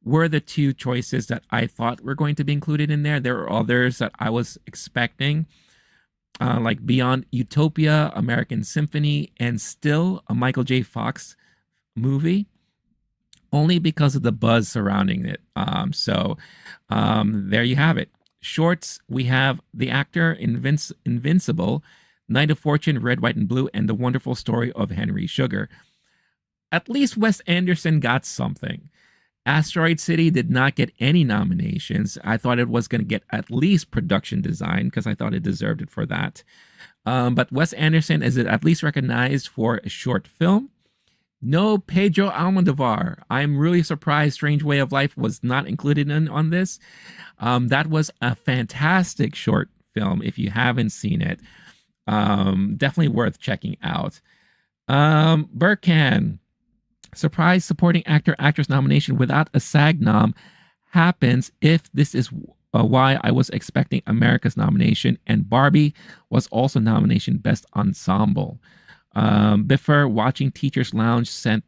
were the 2 choices that I thought were going to be included in there. There were others that I was expecting, like Beyond Utopia, American Symphony, and Still, a Michael J. Fox movie, only because of the buzz surrounding it. So there you have it. Shorts, we have The Actor, Invincible, Night of Fortune, Red, White, and Blue, and The Wonderful Story of Henry Sugar. At least Wes Anderson got something. Asteroid City did not get any nominations. I thought it was going to get at least production design because I thought it deserved it for that. But Wes Anderson is at least recognized for a short film. No Pedro Almodovar. I'm really surprised Strange Way of Life was not included on this. That was a fantastic short film. If you haven't seen it, definitely worth checking out. Burkan, surprise supporting actor actress nomination without a SAG nom happens if this is why I was expecting America's nomination, and Barbie was also nomination Best Ensemble. Biffer, watching Teachers Lounge sent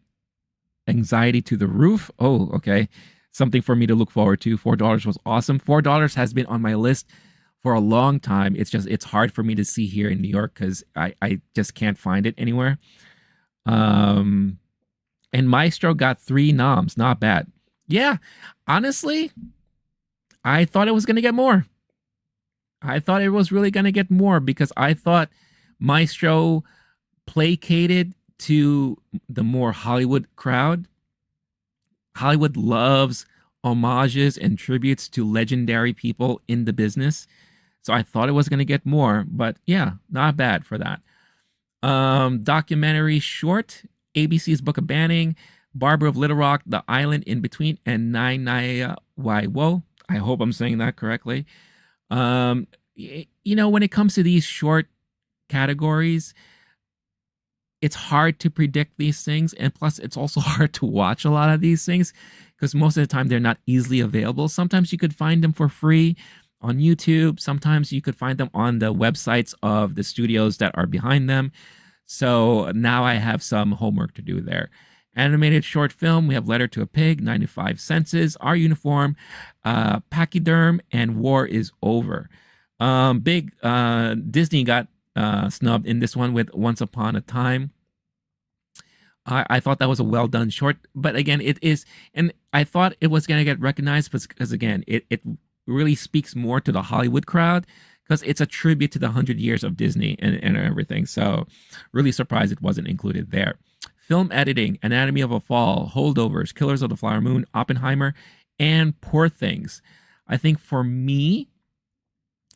anxiety to the roof. Oh, okay. Something for me to look forward to. $4 was awesome. $4 has been on my list for a long time. It's hard for me to see here in New York because I just can't find it anywhere. And Maestro got 3 noms. Not bad. Yeah, honestly, I thought it was going to get more. I thought it was really going to get more because I thought Maestro placated to the more Hollywood crowd. Hollywood loves homages and tributes to legendary people in the business. So I thought it was going to get more, but yeah, not bad for that. Documentary short, ABC's Book of Banning, Barbara of Little Rock, The Island in Between, and Nai Nai Wai Wo. I hope I'm saying that correctly. When it comes to these short categories, it's hard to predict these things. And plus, it's also hard to watch a lot of these things because most of the time they're not easily available. Sometimes you could find them for free on YouTube. Sometimes you could find them on the websites of the studios that are behind them. So now I have some homework to do there. Animated short film, we have Letter to a Pig, 95 Senses, Our Uniform, Pachyderm, and War is Over. Disney got snubbed in this one with Once Upon a Time. I thought that was a well done short, but again, it is, and I thought it was going to get recognized because again, it really speaks more to the Hollywood crowd because it's a tribute to the 100 years of Disney and everything. So really surprised it wasn't included there. Film editing, Anatomy of a Fall, Holdovers, Killers of the Flower Moon, Oppenheimer, and Poor Things. I think for me,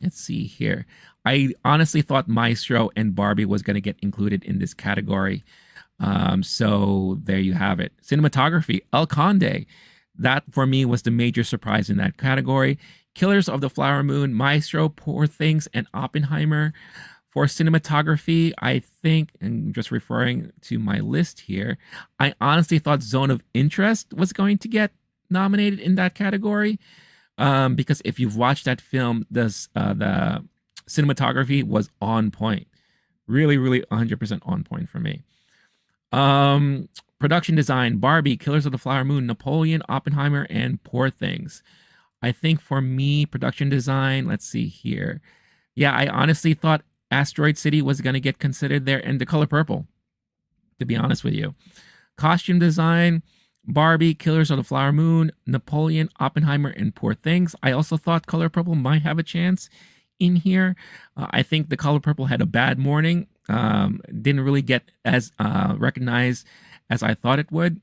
let's see here. I honestly thought Maestro and Barbie was going to get included in this category. So there you have it. Cinematography, El Conde. That for me was the major surprise in that category. Killers of the Flower Moon, Maestro, Poor Things, and Oppenheimer For cinematography, I think, and just referring to my list here, I honestly thought Zone of Interest was going to get nominated in that category. Because if you've watched that film, the cinematography was on point. Really, really 100% on point for me. Production design, Barbie, Killers of the Flower Moon, Napoleon, Oppenheimer, and Poor Things. I think for me, production design, let's see here. Yeah, I honestly thought Asteroid City was going to get considered there, and The Color Purple, to be honest with you. Costume design, Barbie, Killers of the Flower Moon, Napoleon, Oppenheimer, and Poor Things. I also thought Color Purple might have a chance in here. I think The Color Purple had a bad morning. Didn't really get as recognized as I thought it would.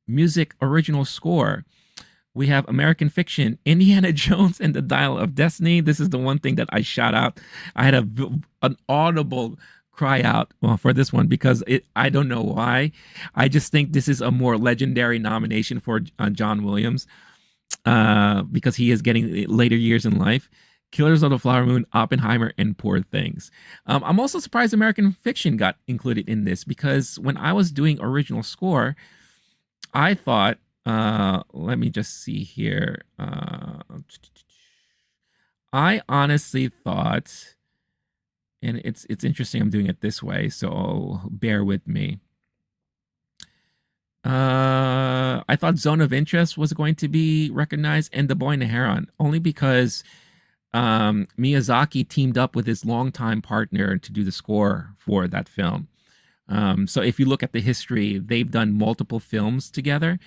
Music original score. We have American Fiction, Indiana Jones and the Dial of Destiny. This is the one thing that I shout out. I had an audible cry out for this one because I don't know why. I just think this is a more legendary nomination for John Williams because he is getting later years in life. Killers of the Flower Moon, Oppenheimer, and Poor Things. I'm also surprised American Fiction got included in this because when I was doing original score, I thought, let me just see here. I honestly thought, and it's interesting I'm doing it this way, so bear with me. I thought Zone of Interest was going to be recognized and The Boy and the Heron, only because Miyazaki teamed up with his longtime partner to do the score for that film. So if you look at the history, they've done multiple films together.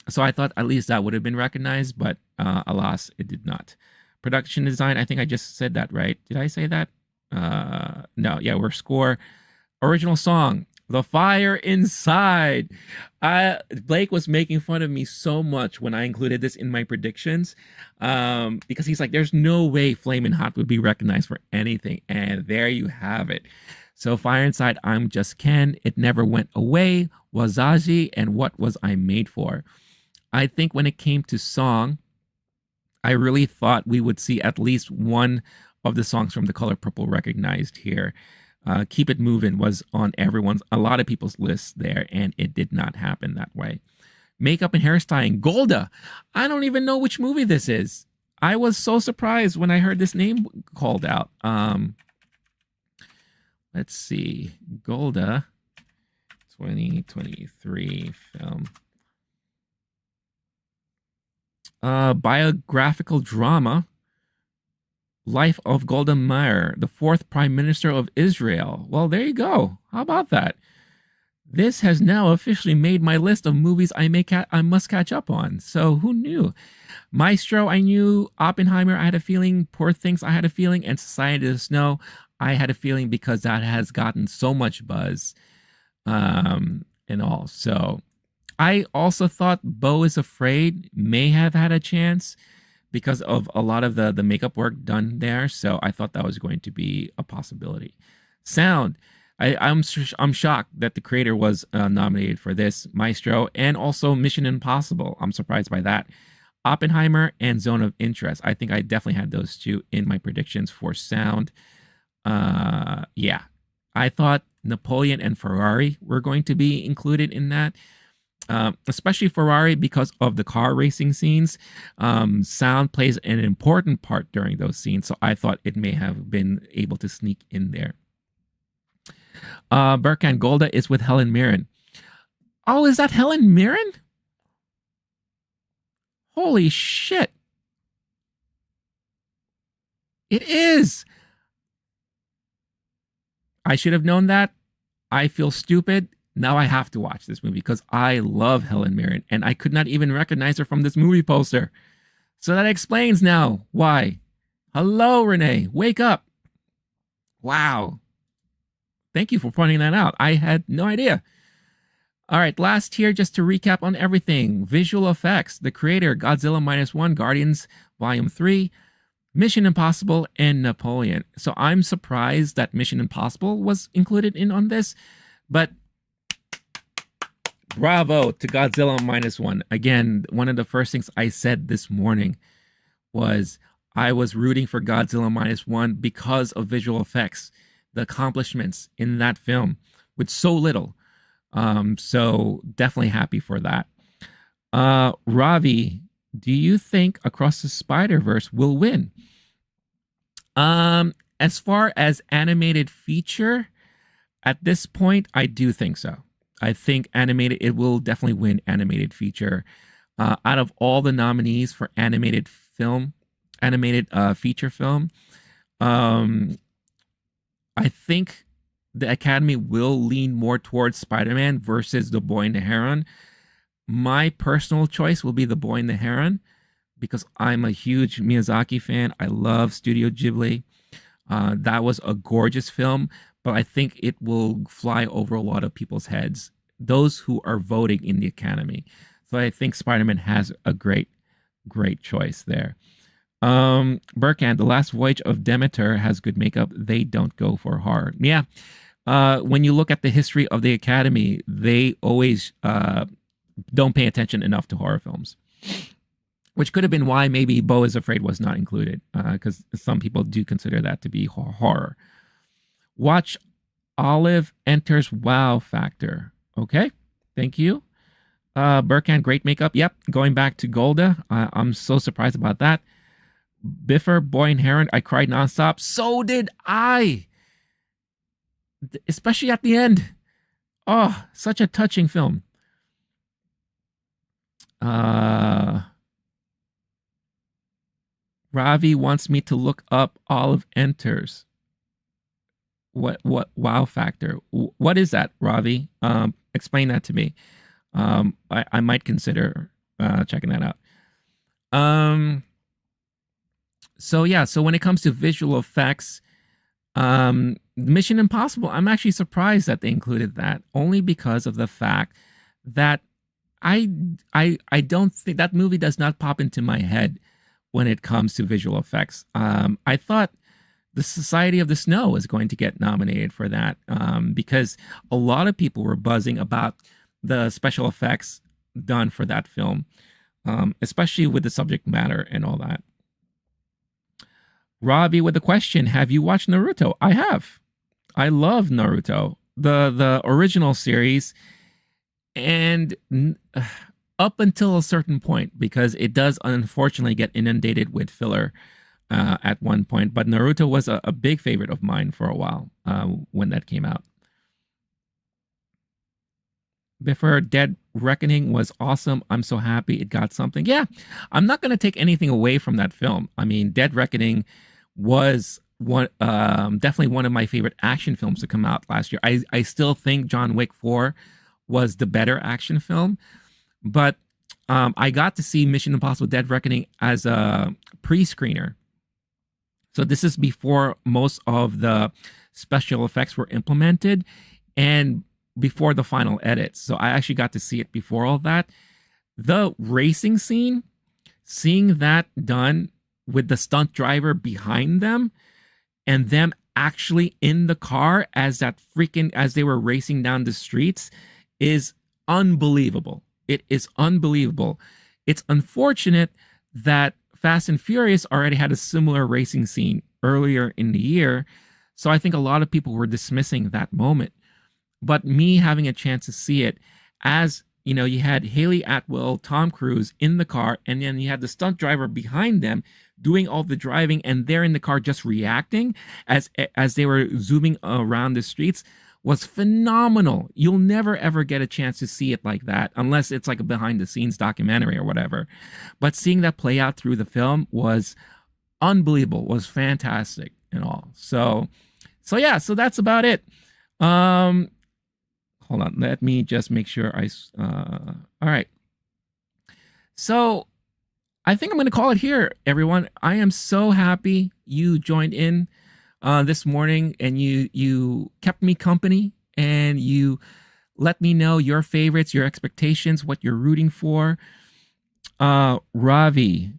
So I thought at least that would have been recognized, but alas, it did not. Production design, I think I just said that, right? Did I say that? No, yeah, we're score. Original song, The Fire Inside. Blake was making fun of me so much when I included this in my predictions because he's like, there's no way Flamin' Hot would be recognized for anything. And there you have it. So Fire Inside, I'm Just Ken, It Never Went Away, Wazaji, and What Was I Made For? I think when it came to song, I really thought we would see at least one of the songs from The Color Purple recognized here. Keep It Movin' was on a lot of people's lists there, and it did not happen that way. Makeup and hairstyling, Golda. I don't even know which movie this is. I was so surprised when I heard this name called out. Let's see. Golda, 2023 film. Biographical drama. Life of Golda Meir, the fourth Prime Minister of Israel. Well, there you go. How about that? This has now officially made my list of movies I must catch up on. So who knew? Maestro, I knew. Oppenheimer, I had a feeling. Poor Things, I had a feeling. And Society of the Snow, I had a feeling because that has gotten so much buzz and all. So I also thought Beau is Afraid may have had a chance because of a lot of the makeup work done there. So I thought that was going to be a possibility. Sound. I'm shocked that the creator was nominated for this, Maestro, and also Mission Impossible. I'm surprised by that. Oppenheimer and Zone of Interest. I think I definitely had those two in my predictions for sound. Yeah. I thought Napoleon and Ferrari were going to be included in that. Especially Ferrari because of the car racing scenes. Sound plays an important part during those scenes, so I thought it may have been able to sneak in there. Berkan Golda is with Helen Mirren. Oh, is that Helen Mirren? Holy shit. It is. I should have known that. I feel stupid. Now I have to watch this movie because I love Helen Mirren and I could not even recognize her from this movie poster. So that explains now why. Hello, Rene. Wake up. Wow. Thank you for pointing that out. I had no idea. All right, last here, just to recap on everything. Visual effects, the creator, Godzilla -1, Guardians Volume 3, Mission Impossible, and Napoleon. So I'm surprised that Mission Impossible was included in on this, but bravo to Godzilla -1. Again, one of the first things I said this morning was I was rooting for Godzilla Minus One because of visual effects, the accomplishments in that film with so little. So definitely happy for that. Ravi, do you think Across the Spider-Verse will win? As far as animated feature, at this point, I do think so. I think it will definitely win animated feature. Out of all the nominees for animated feature film, I think the Academy will lean more towards Spider-Man versus The Boy and the Heron. My personal choice will be The Boy and the Heron because I'm a huge Miyazaki fan. I love Studio Ghibli. That was a gorgeous film, but I think it will fly over a lot of people's heads, those who are voting in the Academy. So I think Spider-Man has a great choice there. Burkhan, The Last Voyage of Demeter has good makeup. They don't go for horror. Yeah. When you look at the history of the Academy, they always don't pay attention enough to horror films, which could have been why maybe Beau is Afraid was not included, because some people do consider that to be horror. Watch Olive Enters Wow Factor. Okay, thank you. Burkhan, great makeup. Yep, going back to Golda. I'm so surprised about that. Biffer, Boy and Heron, I cried nonstop. So did I. Especially at the end. Oh, such a touching film. Ravi wants me to look up Olive Enters. What wow factor? What is that, Ravi? Explain that to me. I might consider checking that out. So when it comes to visual effects, Mission Impossible, I'm actually surprised that they included that, only because of the fact that I don't think that movie does not pop into my head when it comes to visual effects. I thought the Society of the Snow was going to get nominated for that, because a lot of people were buzzing about the special effects done for that film, especially with the subject matter and all that. Ravi with a question: have you watched Naruto? I have. I love Naruto, the original series, and up until a certain point, because it does unfortunately get inundated with filler at one point. But Naruto was a big favorite of mine for a while when that came out. Before Dead Reckoning was awesome. I'm so happy it got something. Yeah, I'm not going to take anything away from that film. I mean, Dead Reckoning was definitely one of my favorite action films to come out last year. I still think John Wick 4 was the better action film, but I got to see Mission Impossible Dead Reckoning as a pre-screener. So this is before most of the special effects were implemented and before the final edits. So I actually got to see it before all that. The racing scene, seeing that done with the stunt driver behind them and them actually in the car as they were racing down the streets is unbelievable. It is unbelievable. It's unfortunate that Fast and Furious already had a similar racing scene earlier in the year. So I think a lot of people were dismissing that moment. But me having a chance to see it, as you know, you had Haley Atwell, Tom Cruise in the car, and then you had the stunt driver behind them doing all the driving, and they're in the car just reacting as they were zooming around the streets, was phenomenal. You'll never ever get a chance to see it like that unless it's like a behind the scenes documentary or whatever. But seeing that play out through the film was unbelievable, was fantastic and all. So that's about it. Hold on, let me just make sure all right. So I think I'm going to call it here, everyone. I am so happy you joined in this morning, and you kept me company, and you let me know your favorites, your expectations, what you're rooting for. Ravi,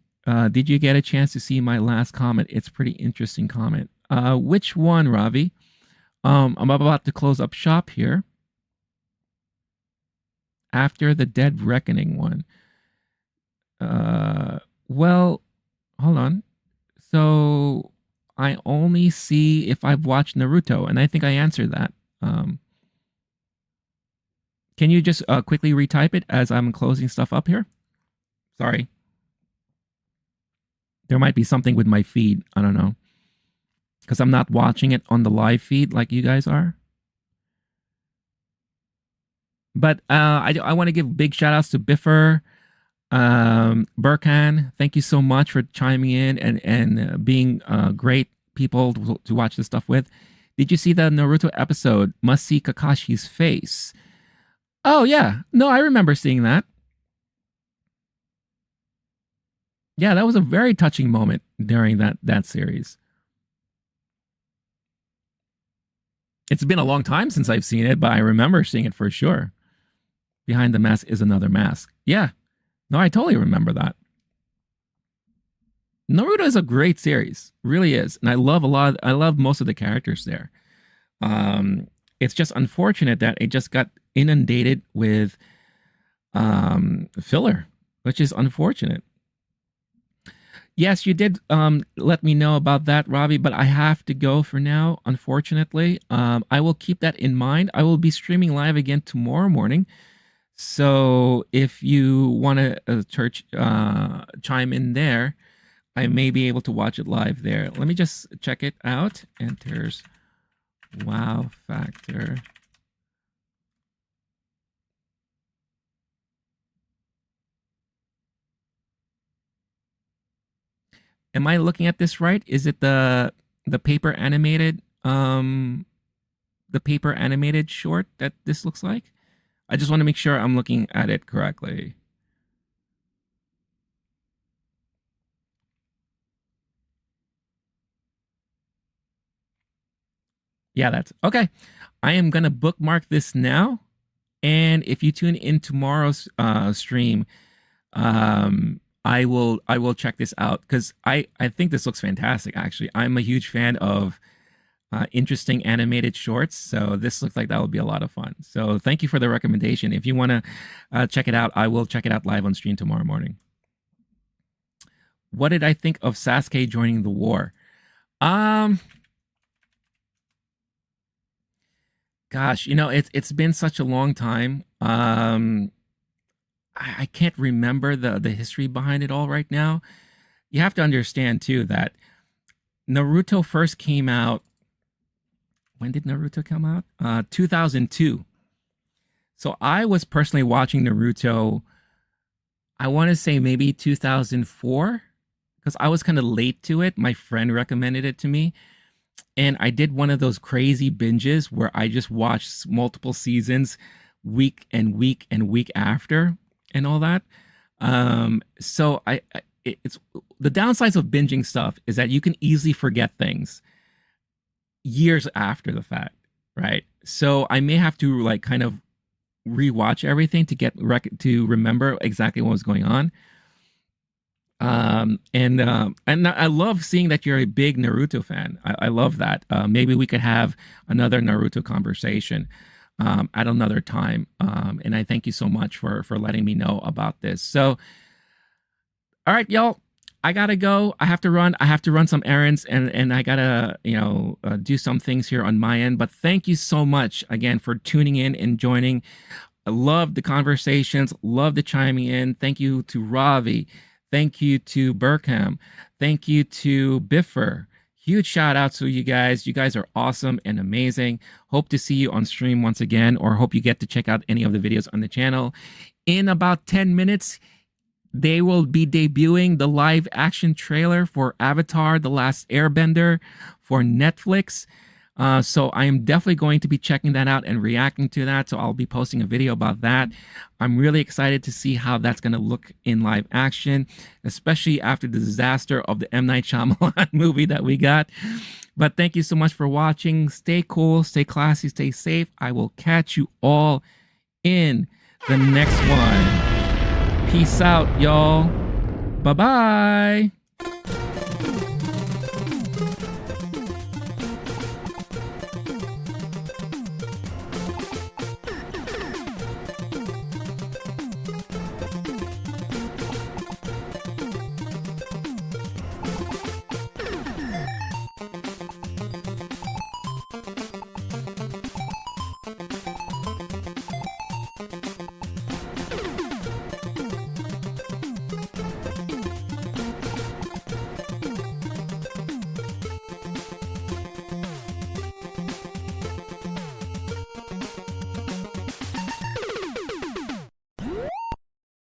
did you get a chance to see my last comment? It's a pretty interesting comment. Which one, Ravi? I'm about to close up shop here. After the Dead Reckoning one. Well, hold on. So I only see if I've watched Naruto, and I think I answered that. Can you just quickly retype it as I'm closing stuff up here? Sorry. There might be something with my feed. I don't know. Because I'm not watching it on the live feed like you guys are. But I want to give big shout outs to Biffer, Burkhan. Thank you so much for chiming in and being great people to watch this stuff with. Did you see the Naruto episode, Must See Kakashi's Face? Oh, yeah. No, I remember seeing that. Yeah, that was a very touching moment during that series. It's been a long time since I've seen it, but I remember seeing it for sure. Behind the Mask is Another Mask. Yeah. No, I totally remember that. Naruto is a great series. Really is. And I love most of the characters there. It's just unfortunate that it just got inundated with filler, which is unfortunate. Yes, you did let me know about that, Robbie, but I have to go for now, unfortunately. I will keep that in mind. I will be streaming live again tomorrow morning. So if you want to chime in there, I may be able to watch it live there. Let me just check it out. Enters Wow Factor. Am I looking at this right? Is it the paper animated short that this looks like? I just want to make sure I'm looking at it correctly. Yeah, that's okay. I am gonna bookmark this now, and if you tune in tomorrow's stream, I will check this out because I think this looks fantastic. Actually, I'm a huge fan of interesting animated shorts, so this looks like that will be a lot of fun. So thank you for the recommendation. If you want to check it out, I will check it out live on stream tomorrow morning. What did I think of Sasuke joining the war? Gosh, it's been such a long time. I can't remember the history behind it all right now. You have to understand too that Naruto first came out. When did Naruto come out? 2002. So I was personally watching Naruto, I want to say maybe 2004, because I was kind of late to it. My friend recommended it to me. And I did one of those crazy binges where I just watched multiple seasons week and week and week after and all that. So it's the downsides of binging stuff is that you can easily forget things years after the fact, right? So I may have to like kind of rewatch everything to to remember exactly what was going on. And I love seeing that you're a big Naruto fan. I love that. Maybe we could have another Naruto conversation at another time. And I thank you so much for letting me know about this. So, all right, y'all. I gotta go. I have to run some errands and I gotta, do some things here on my end. But thank you so much again for tuning in and joining. I love the conversations, love the chiming in. Thank you to Ravi. Thank you to Burkham. Thank you to Biffer. Huge shout out to you guys. You guys are awesome and amazing. Hope to see you on stream once again, or hope you get to check out any of the videos on the channel. In about 10 minutes, they will be debuting the live action trailer for Avatar: The Last Airbender for Netflix. So I am definitely going to be checking that out and reacting to that. So I'll be posting a video about that. I'm really excited to see how that's going to look in live action, especially after the disaster of the M. Night Shyamalan movie that we got. But thank you so much for watching. Stay cool, stay classy, stay safe. I will catch you all in the next one. Peace out, y'all. Bye-bye. Bye.